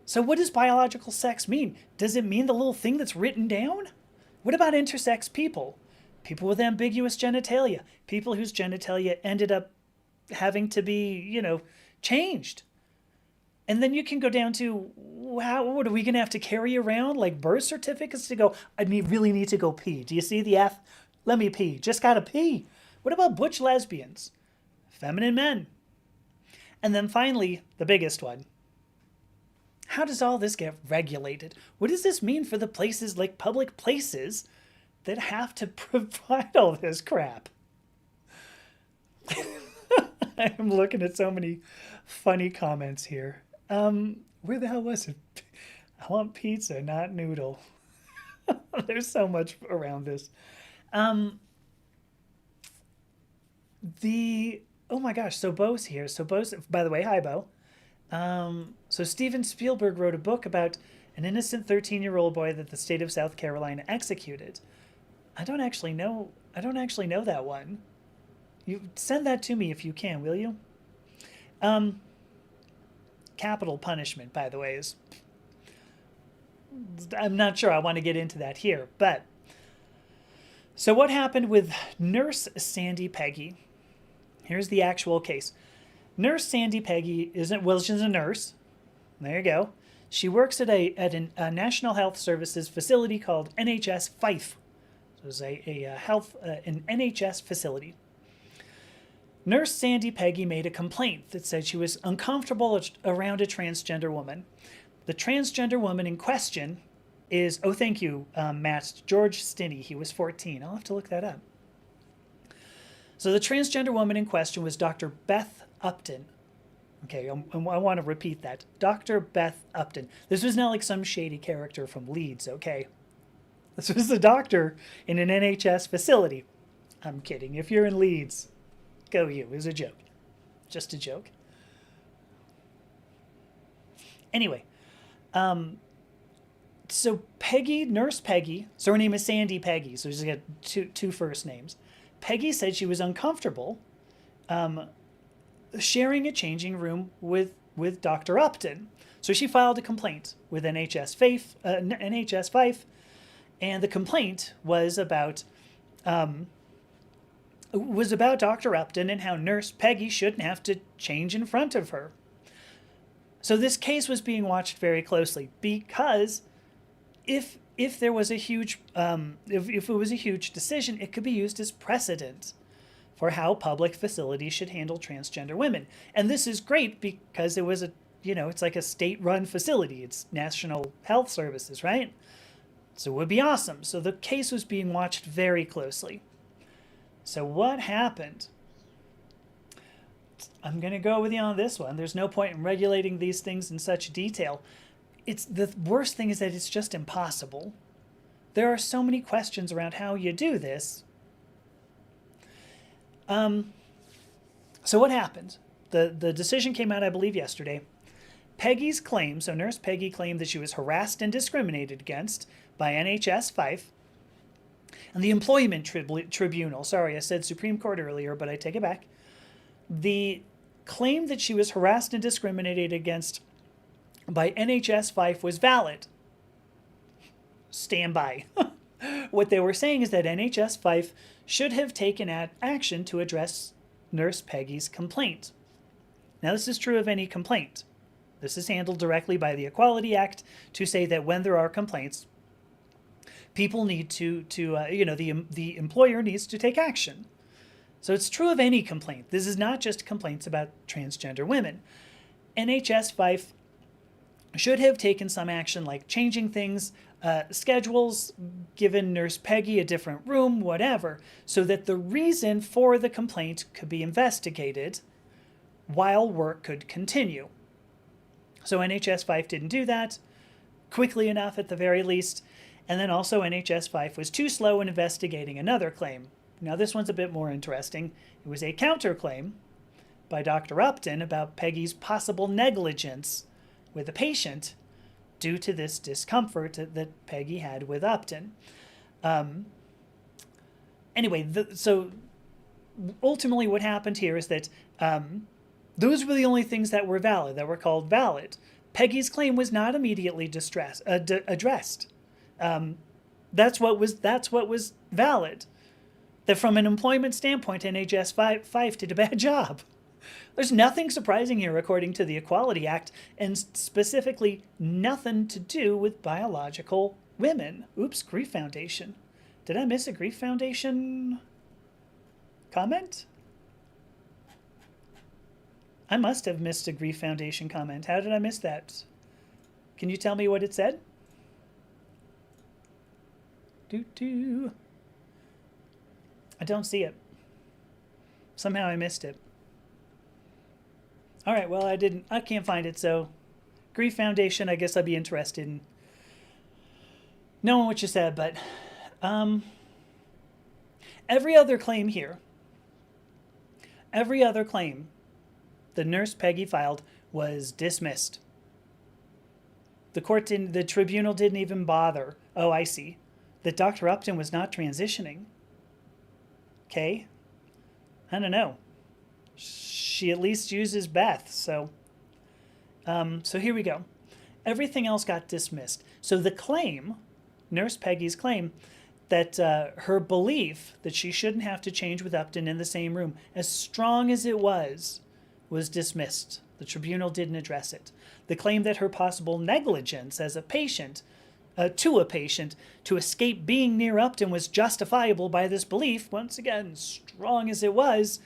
So what does biological sex mean? Does it mean the little thing that's written down? What about intersex people? People with ambiguous genitalia. People whose genitalia ended up having to be, changed. And then you can go down to, what are we going to have to carry around? Like birth certificates to go, really need to go pee. Do you see the F? Let me pee. Just got to pee. What about butch lesbians? Feminine men? And then finally, the biggest one. How does all this get regulated? What does this mean for the places like public places that have to provide all this crap? I'm looking at so many funny comments here. Where the hell was it? I want pizza, not noodle. There's so much around this. Oh my gosh, so Bo's here. So Bo's, by the way, hi Bo. So Steven Spielberg wrote a book about an innocent 13-year-old boy that the state of South Carolina executed. I don't actually know that one. You send that to me if you can, will you? Capital punishment, by the way, is... I'm not sure I want to get into that here, but... So what happened with Nurse Sandy Peggie? Here's the actual case. Nurse Sandy Peggie she's a nurse. There you go. She works at a National Health Services facility called NHS Fife. So it's an NHS facility. Nurse Sandy Peggie made a complaint that said she was uncomfortable around a transgender woman. The transgender woman in question is, oh, thank you, Matt, George Stinney. He was 14. I'll have to look that up. So the transgender woman in question was Dr. Beth Upton. Okay, I want to repeat that. Dr. Beth Upton. This was not like some shady character from Leeds, okay? This was the doctor in an NHS facility. I'm kidding. If you're in Leeds, go you. It was a joke. Just a joke. Anyway, so Peggie, Nurse Peggie, so her name is Sandy Peggie, so she's got two first names. Peggie said she was uncomfortable sharing a changing room with Dr. Upton. So she filed a complaint with NHS Fife, and the complaint was about Dr. Upton and how Nurse Peggie shouldn't have to change in front of her. So this case was being watched very closely because if there was a huge if it was a huge decision, it could be used as precedent for how public facilities should handle transgender women. And this is great because it was it's like a state-run facility. It's National Health Services, right? So it would be awesome. So the case was being watched very closely. So what happened? I'm going to go with you on this one. There's no point in regulating these things in such detail. The worst thing is that it's just impossible. There are so many questions around how you do this. So what happened? The decision came out, I believe, yesterday. Peggie's claim, so Nurse Peggie claimed that she was harassed and discriminated against by NHS Fife, And the Employment Tribunal, sorry, I said Supreme Court earlier, but I take it back. The claim that she was harassed and discriminated against by NHS Fife was valid. Stand by. What they were saying is that NHS Fife should have taken action to address Nurse Peggie's complaint. Now, this is true of any complaint. This is handled directly by the Equality Act to say that when there are complaints, people need the employer needs to take action. So it's true of any complaint. This is not just complaints about transgender women. NHS Fife should have taken some action like changing things, schedules, given Nurse Peggie a different room, whatever, so that the reason for the complaint could be investigated while work could continue. So NHS Fife didn't do that quickly enough at the very least, and then also NHS Fife was too slow in investigating another claim. Now this one's a bit more interesting. It was a counterclaim by Dr. Upton about Peggie's possible negligence with a patient due to this discomfort that Peggie had with Upton. Anyway, so ultimately what happened here is that those were the only things that were valid, that were called valid. Peggie's claim was not immediately addressed. That's what was valid. That from an employment standpoint, NHS Fife did a bad job. There's nothing surprising here according to the Equality Act, and specifically nothing to do with biological women. Oops, Grief Foundation. Did I miss a Grief Foundation comment? I must have missed a Grief Foundation comment. How did I miss that? Can you tell me what it said? I don't see it. Somehow I missed it. All right, well, I can't find it, so Grief Foundation, I guess I'd be interested in knowing what you said, but every other claim here, every other claim the Nurse Peggie filed was dismissed. The tribunal didn't even bother. Oh, I see. That Dr. Upton was not transitioning. Okay. I don't know. She at least uses Beth, so here we go. Everything else got dismissed. So the claim, Nurse Peggie's claim, that her belief that she shouldn't have to change with Upton in the same room, as strong as it was dismissed. The tribunal didn't address it. The claim that her possible negligence as a patient, to escape being near Upton was justifiable by this belief, once again, strong as it was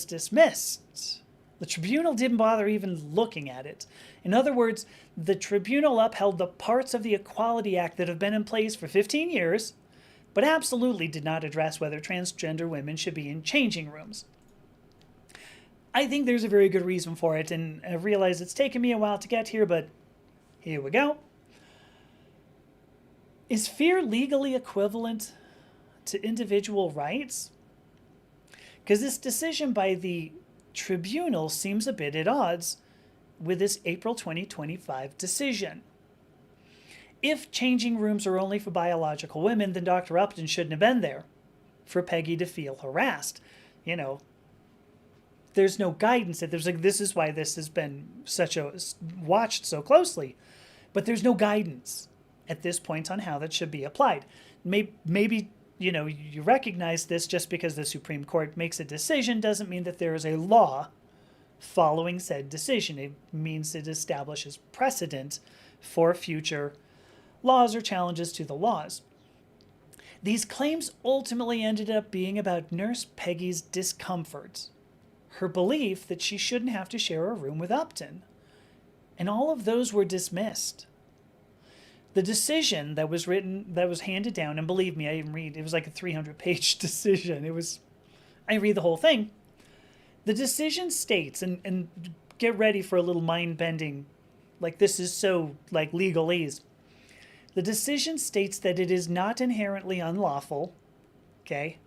dismissed. The tribunal didn't bother even looking at it. In other words, the tribunal upheld the parts of the Equality Act that have been in place for 15 years, but absolutely did not address whether transgender women should be in changing rooms. I think there's a very good reason for it, and I realize it's taken me a while to get here, but here we go. Is fear legally equivalent to individual rights? Because this decision by the tribunal seems a bit at odds with this April 2025 decision. If changing rooms are only for biological women, then Dr. Upton shouldn't have been there for Peggie to feel harassed. You know, there's no guidance. This is why this has been watched so closely, but there's no guidance at this point on how that should be applied. Maybe you recognize this. Just because the Supreme Court makes a decision doesn't mean that there is a law following said decision. It means it establishes precedent for future laws or challenges to the laws. These claims ultimately ended up being about Nurse Peggie's discomfort, her belief that she shouldn't have to share a room with Upton, and all of those were dismissed. The decision that was handed down, and believe me, I didn't read, it was like a 300-page decision. I read the whole thing. The decision states, and get ready for a little mind-bending, like this is so like legalese. The decision states that it is not inherently unlawful, okay?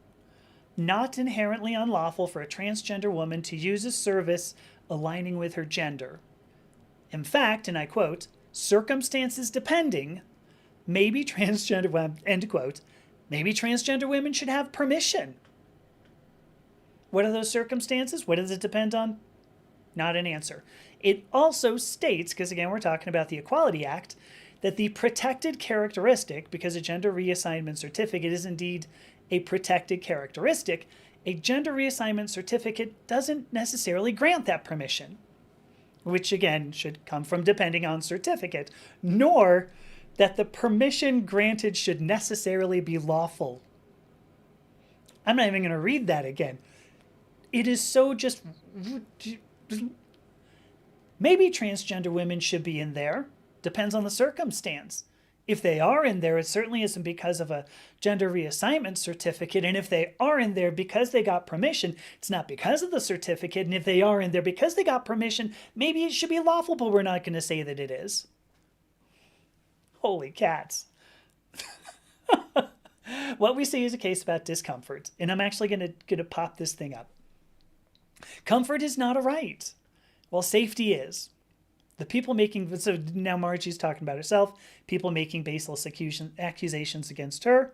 Not inherently unlawful for a transgender woman to use a service aligning with her gender. In fact, and I quote, circumstances depending, may be transgender, end quote, Maybe transgender women should have permission. What are those circumstances? What does it depend on? Not an answer. It also states, because again, we're talking about the Equality Act, that the protected characteristic, because a gender reassignment certificate is indeed a protected characteristic, a gender reassignment certificate doesn't necessarily grant that permission, which again should come from depending on certificate, nor that the permission granted should necessarily be lawful. I'm not even going to read that again. It is so just... Maybe transgender women should be in there. Depends on the circumstance. If they are in there, it certainly isn't because of a gender reassignment certificate. And if they are in there because they got permission, it's not because of the certificate. And if they are in there because they got permission, maybe it should be lawful, but we're not going to say that it is. Holy cats. What we see is a case about discomfort. And I'm actually going to pop this thing up. Comfort is not a right. Well, safety is. The people making, so now Margie's talking about herself, people making baseless accusations against her,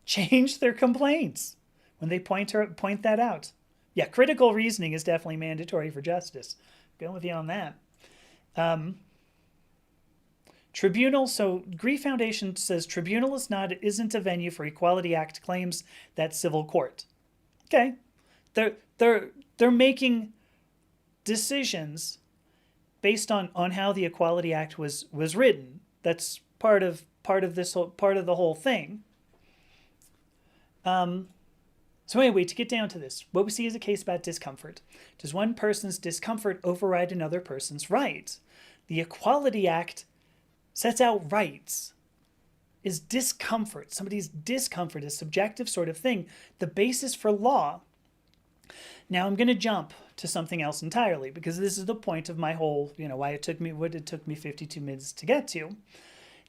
change their complaints when they point that out. Yeah, critical reasoning is definitely mandatory for justice. Going with you on that. Tribunal, so Grief Foundation says tribunal isn't a venue for Equality Act claims, that's civil court. Okay. They're making decisions based on how the Equality Act was written. That's part of the whole thing. So anyway, to get down to this, what we see is a case about discomfort. Does one person's discomfort override another person's right? The Equality Act sets out rights. Is discomfort, somebody's discomfort, a subjective sort of thing, the basis for law? Now I'm going to jump to something else entirely, because this is the point of my whole, why it took me 52 minutes to get to.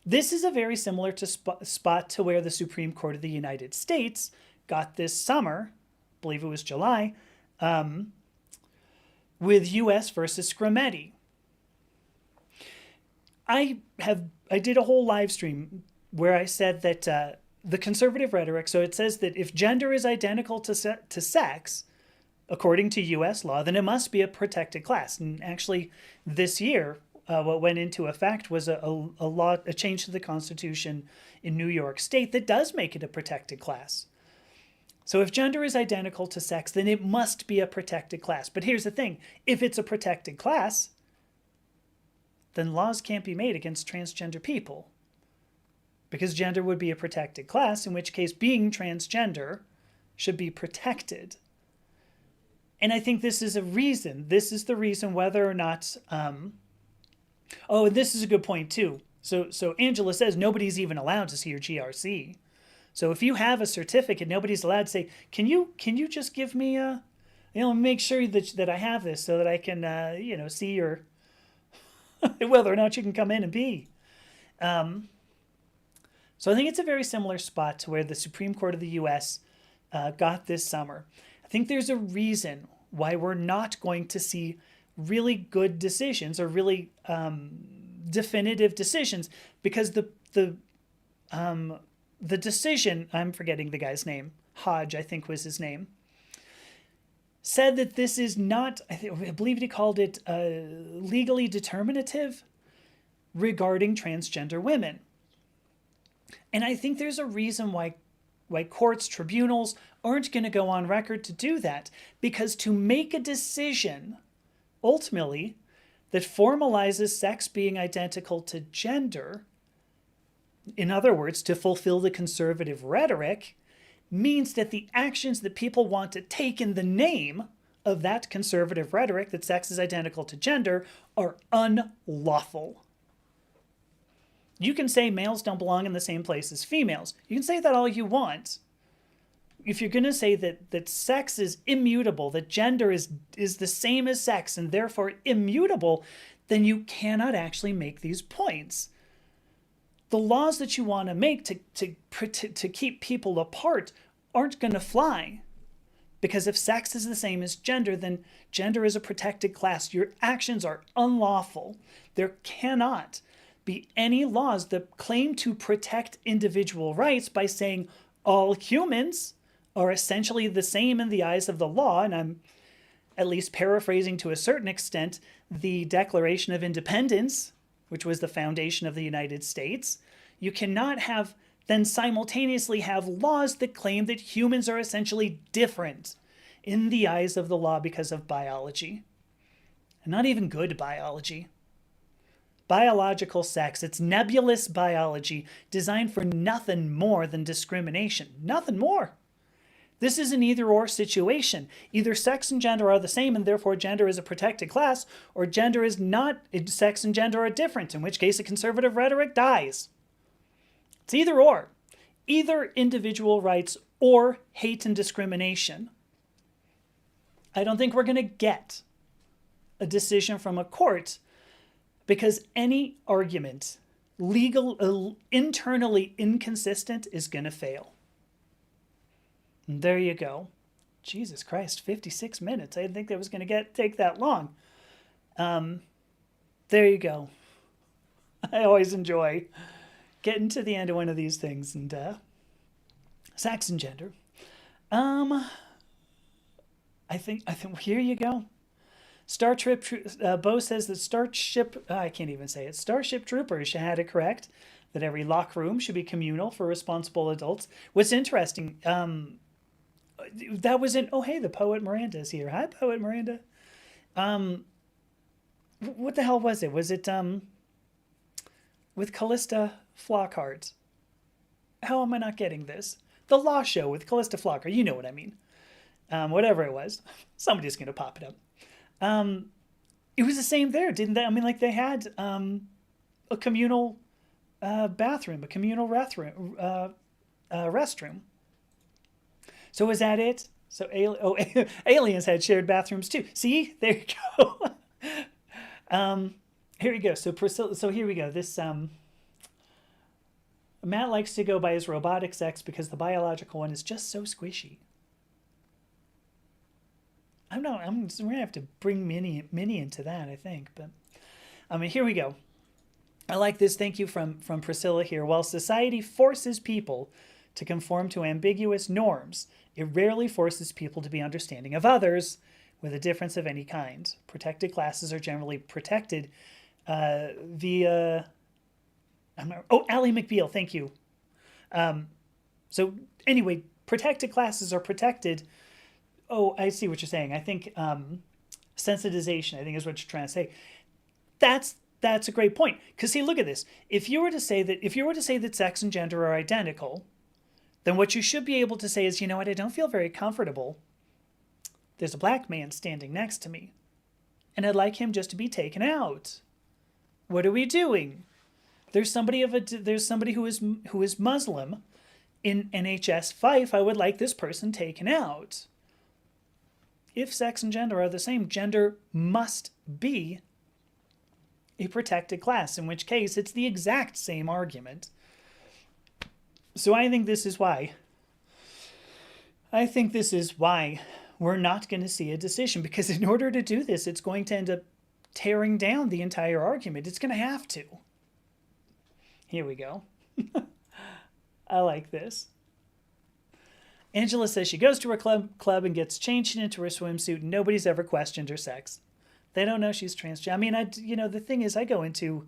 This is a very similar spot to where the Supreme Court of the United States got this summer, I believe it was July, with U.S. versus Scarametti. I did a whole live stream where I said that the conservative rhetoric, so it says that if gender is identical to sex, according to U.S. law, then it must be a protected class. And actually, this year, what went into effect was a change to the Constitution in New York State that does make it a protected class. So if gender is identical to sex, then it must be a protected class. But here's the thing. If it's a protected class, then laws can't be made against transgender people, because gender would be a protected class, in which case being transgender should be protected. And I think this is a reason. This is the reason whether or not... and this is a good point, too. So Angela says nobody's even allowed to see your GRC. So if you have a certificate, nobody's allowed to say, can you just give me make sure that I have this so that I can, see your... whether or not you can come in and be. So I think it's a very similar spot to where the Supreme Court of the U.S. Got this summer. I think there's a reason why we're not going to see really good decisions or really definitive decisions, because the decision, I'm forgetting the guy's name, Hodge, I think was his name, said that this is not, I believe he called it legally determinative regarding transgender women. And I think there's a reason why courts, tribunals aren't going to go on record to do that, because to make a decision, ultimately, that formalizes sex being identical to gender, in other words, to fulfill the conservative rhetoric, means that the actions that people want to take in the name of that conservative rhetoric, that sex is identical to gender, are unlawful. You can say males don't belong in the same place as females. You can say that all you want. If you're going to say that sex is immutable, that gender is the same as sex and therefore immutable, then you cannot actually make these points. The laws that you want to make to keep people apart aren't going to fly. Because if sex is the same as gender, then gender is a protected class. Your actions are unlawful. There cannot be any laws that claim to protect individual rights by saying all humans are essentially the same in the eyes of the law, and I'm at least paraphrasing to a certain extent the Declaration of Independence, which was the foundation of the United States, you cannot have then simultaneously have laws that claim that humans are essentially different in the eyes of the law because of biology. And not even good biology. Biological sex, it's nebulous biology designed for nothing more than discrimination. Nothing more. This is an either-or situation. Either sex and gender are the same and therefore gender is a protected class, or gender is not, sex and gender are different, in which case a conservative rhetoric dies. It's either or. Either individual rights or hate and discrimination. I don't think we're going to get a decision from a court because any argument, legal, internally inconsistent, is going to fail. And there you go. Jesus Christ, 56 minutes. I didn't think that was going to take that long. There you go. I always enjoy getting to the end of one of these things. And sex and gender. I think here you go. Bo says that Starship Troopers had it correct that every locker room should be communal for responsible adults. What's interesting, that was in, oh hey, the poet Miranda is here. Hi, poet Miranda. What the hell was it? Was it with Callista Flockhart? How am I not getting this? The Law Show with Callista Flockhart. You know what I mean. Whatever it was, somebody's gonna pop it up. It was the same there, didn't they? I mean, like they had a communal bathroom, a communal restroom. So was that it? So aliens had shared bathrooms too. See, there you go. Here we go. So Priscilla. So here we go. This Matt likes to go by his robotic sex because the biological one is just so squishy. I'm gonna have to bring Minnie into that, I think. But here we go. I like this. Thank you from Priscilla here. While society forces people to conform to ambiguous norms, it rarely forces people to be understanding of others with a difference of any kind. Protected classes are generally protected via. Allie McBeal, thank you. So anyway, protected classes are protected. Oh, I see what you're saying. I think sensitization, I think is what you're trying to say. That's a great point. Because see, look at this. If you were to say that sex and gender are identical, then what you should be able to say is, you know what, I don't feel very comfortable. There's a black man standing next to me, and I'd like him just to be taken out. What are we doing? There's somebody who is Muslim in NHS Fife. I would like this person taken out. If sex and gender are the same, gender must be a protected class, in which case it's the exact same argument. So I think this is why we're not going to see a decision, because in order to do this, it's going to end up tearing down the entire argument. It's going to have to. Here we go. I like this. Angela says she goes to her club and gets changed into her swimsuit, and nobody's ever questioned her sex. They don't know she's transgender. I mean, the thing is, I go into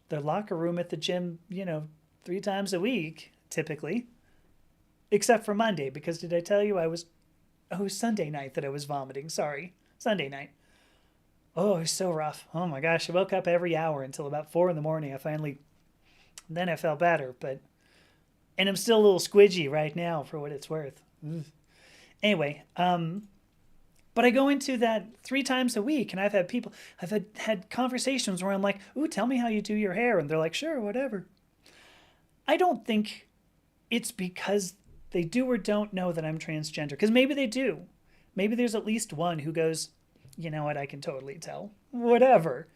their locker room at the gym, 3 times a week, typically. Except for Monday, because did I tell you Sunday night that I was vomiting. Sorry. Sunday night. Oh, it was so rough. Oh my gosh. I woke up every hour until about 4 a.m. Then I felt better, and I'm still a little squidgy right now for what it's worth. Ugh. Anyway, but I go into that 3 times a week, and I've had conversations where I'm like, ooh, tell me how you do your hair. And they're like, sure, whatever. I don't think it's because they do or don't know that I'm transgender, because maybe they do. Maybe there's at least one who goes, you know what, I can totally tell. Whatever.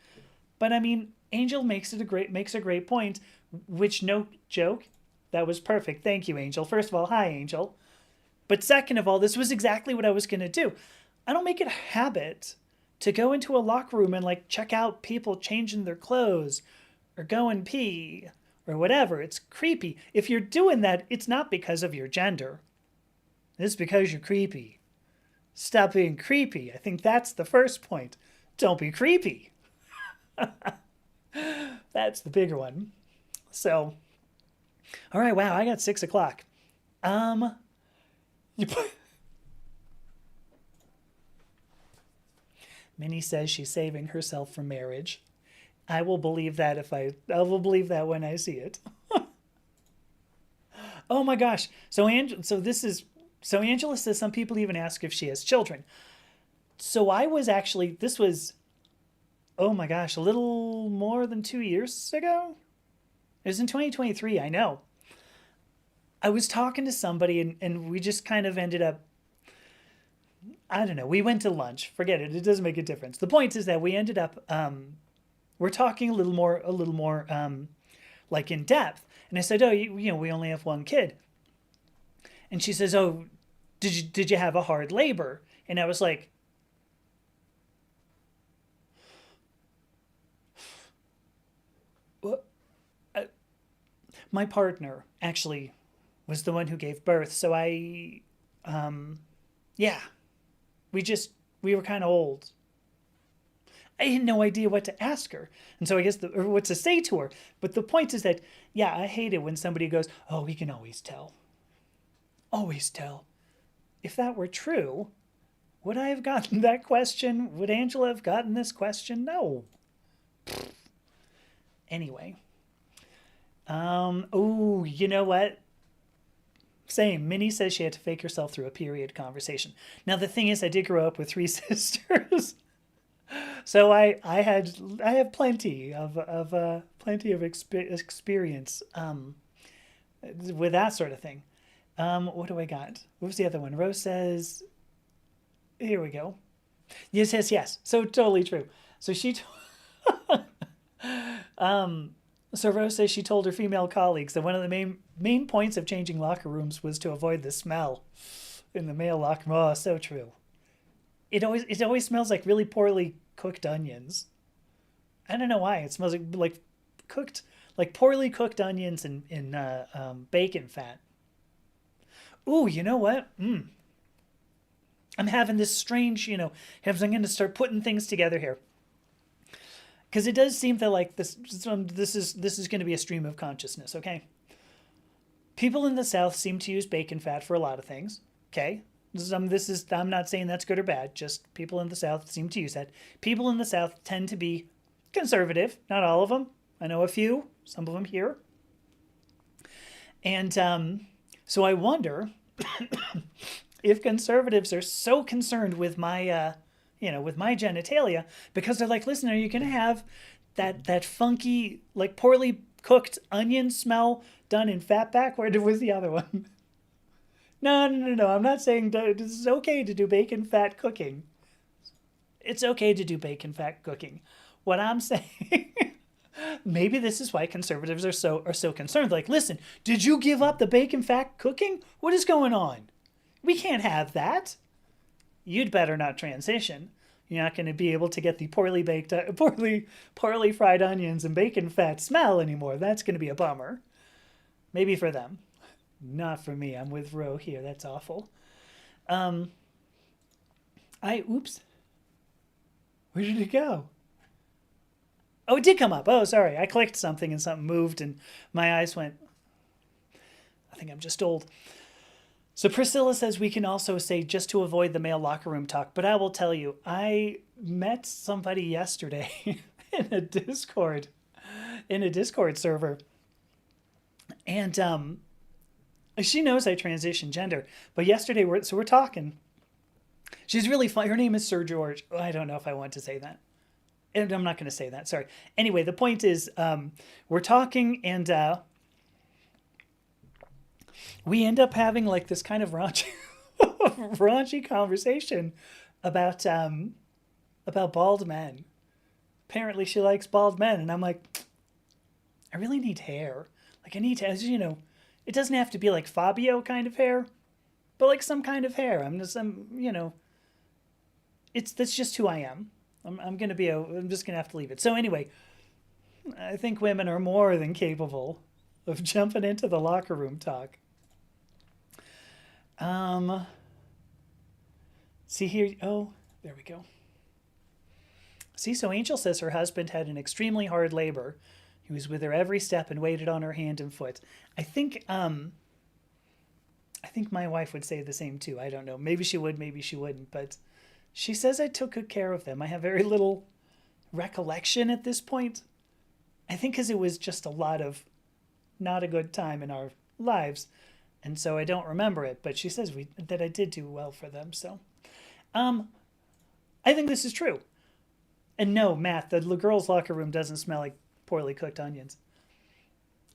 But I mean, Angel makes a great point, which, no joke, that was perfect. Thank you, Angel. First of all, hi, Angel. But second of all, this was exactly what I was going to do. I don't make it a habit to go into a locker room and check out people changing their clothes or go and pee or whatever. It's creepy. If you're doing that, it's not because of your gender. It's because you're creepy. Stop being creepy. I think that's the first point. Don't be creepy. That's the bigger one. So, all right, wow, I got 6 o'clock. You put... Minnie says she's saving herself for marriage. I will believe that I will believe that when I see it. Oh my gosh. So Angela says some people even ask if she has children. So this was, oh my gosh, a little more than 2 years ago. It was in 2023, I know. I was talking to somebody and we just kind of ended up, I don't know, we went to lunch. Forget it. It doesn't make a difference. The point is that we ended up, we're talking a little more like in depth. And I said, oh, you know, we only have one kid. And she says, oh, did you have a hard labor? And I was like, what? My partner actually was the one who gave birth. So yeah, we were kind of old. I had no idea what to ask her. And so I guess, or what to say to her. But the point is that, yeah, I hate it when somebody goes, oh, we can always tell. Always tell. If that were true, would I have gotten that question? Would Angela have gotten this question? No. Anyway. Oh, you know what? Same. Minnie says she had to fake herself through a period conversation. Now, the thing is, I did grow up with 3 sisters. So I have plenty of experience with that sort of thing. What do I got? What was the other one? Rose says, here we go. Yes, yes, yes. So totally true. So so Rose says she told her female colleagues that one of the main points of changing locker rooms was to avoid the smell in the male locker room. Oh, so true. It always smells like really poorly cooked onions. I don't know why. It smells like cooked, like poorly cooked onions in bacon fat. Ooh, you know what? I'm having this strange, I'm going to start putting things together here. Because it does seem that like this is going to be a stream of consciousness, okay? People in the South seem to use bacon fat for a lot of things, okay? I'm not saying that's good or bad, just people in the South seem to use that. People in the South tend to be conservative, not all of them. I know a few, some of them here. And so I wonder if conservatives are so concerned with my, with my genitalia, because they're like, listen, are you going to have that funky, like poorly cooked onion smell done in fatback? Where was the other one? No. I'm not saying it's okay to do bacon fat cooking. It's okay to do bacon fat cooking. What I'm saying, maybe this is why conservatives are so concerned. Like, listen, did you give up the bacon fat cooking? What is going on? We can't have that. You'd better not transition. You're not going to be able to get the poorly baked, poorly fried onions and bacon fat smell anymore. That's going to be a bummer. Maybe for them. Not for me. I'm with Ro here. That's awful. Oops. Where did it go? Oh, it did come up. Oh, sorry. I clicked something and something moved and my eyes went, I think I'm just old. So Priscilla says we can also say just to avoid the male locker room talk, but I will tell you, I met somebody yesterday in a Discord server. And she knows I transition gender, but yesterday we're talking. She's really fun. Her name is Sir George. I don't know if I want to say that. And I'm not going to say that. Sorry. Anyway, the point is, we're talking and we end up having like this kind of raunchy conversation about bald men. Apparently she likes bald men. And I'm like, I really need hair. Like I need to, it doesn't have to be like Fabio kind of hair, but like some kind of hair. That's just who I am. I'm just going to have to leave it. So anyway, I think women are more than capable of jumping into the locker room talk. See here. Oh, there we go. See, so Angel says her husband had an extremely hard labor. He was with her every step and waited on her hand and foot. I think my wife would say the same too. I don't know. Maybe she would, maybe she wouldn't. But she says I took good care of them. I have very little recollection at this point. I think because it was just a lot of not a good time in our lives. And so I don't remember it. But she says that I did do well for them. So I think this is true. And no, Matt, the girls' locker room doesn't smell like poorly cooked onions.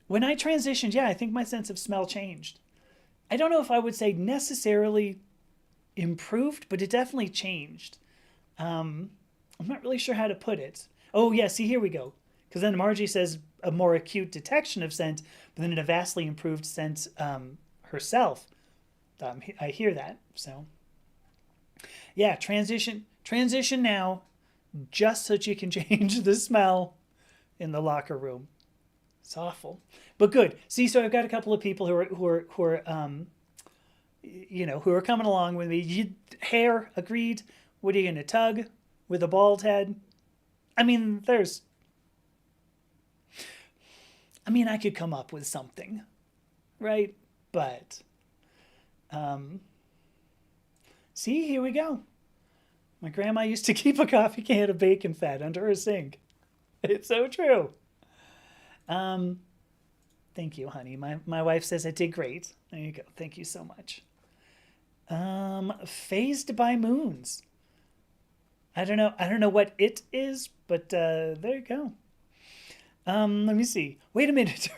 When I transitioned, yeah, I think my sense of smell changed. I don't know if I would say necessarily improved, but it definitely changed. I'm not really sure how to put it. Oh, yeah, see, here we go. Because then Margie says a more acute detection of scent, but then a vastly improved scent herself. I hear that. So, yeah, transition now, just so that you can change the smell in the locker room. It's awful, but good. See, so I've got a couple of people who are who are coming along with me. Hair, agreed. What are you gonna tug with a bald head? I mean, I could come up with something, right? But, see, here we go. My grandma used to keep a coffee can of bacon fat under her sink. It's so true. Thank you, honey. My wife says I did great. There you go. Thank you so much. Phased by moons. I don't know what it is, but there you go. Let me see. Wait a minute.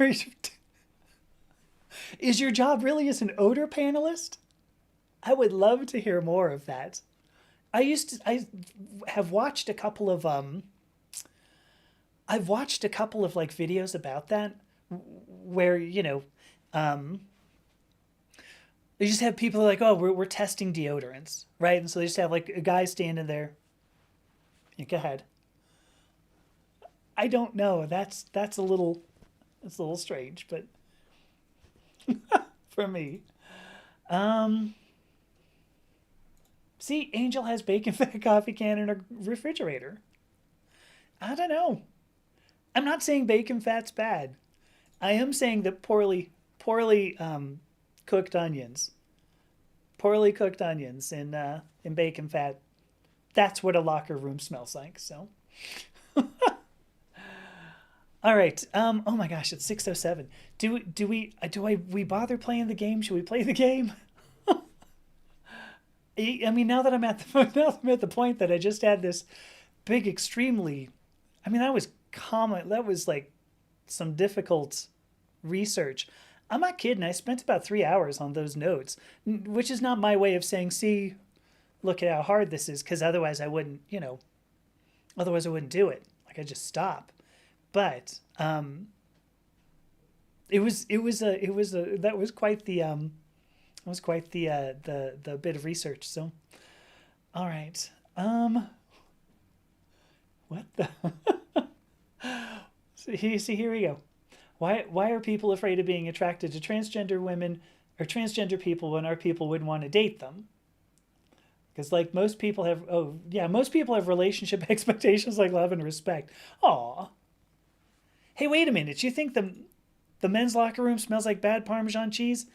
Is your job really as an odor panelist? I would love to hear more of that. I have watched a couple of I've watched a couple of like videos about that where they just have people like, oh, we're testing deodorants, right? And so they just have like a guy standing there. Yeah, go ahead. I don't know. That's a little strange, but for me. See, Angel has bacon fat coffee can in her refrigerator. I don't know. I'm not saying bacon fat's bad. I am saying that poorly cooked onions, in bacon fat, that's what a locker room smells like. So, all right. Oh my gosh, it's 6:07. Do we bother playing the game? Should we play the game? I mean, now that I'm at the point that I just had this big, extremely, I mean, that was common. That was like some difficult research. I'm not kidding. I spent about 3 hours on those notes, which is not my way of saying, see, look at how hard this is, because otherwise I wouldn't do it. Like, I just stop. But that was quite the bit of research. So, all right. What the? See, here we go. Why are people afraid of being attracted to transgender women or transgender people when our people wouldn't want to date them? Because like most people have relationship expectations like love and respect. Aw. Hey, wait a minute. You think the men's locker room smells like bad Parmesan cheese?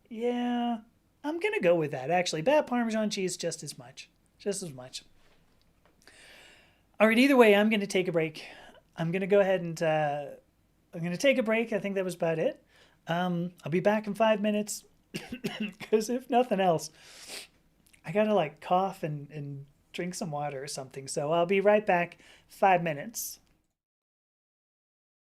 Yeah, I'm going to go with that, actually. Bad Parmesan cheese just as much. Just as much. All right, either way, I'm going to take a break. I'm going to go ahead and I'm going to take a break. I think that was about it. I'll be back in 5 minutes because if nothing else, I got to like cough and drink some water or something. So I'll be right back. 5 minutes.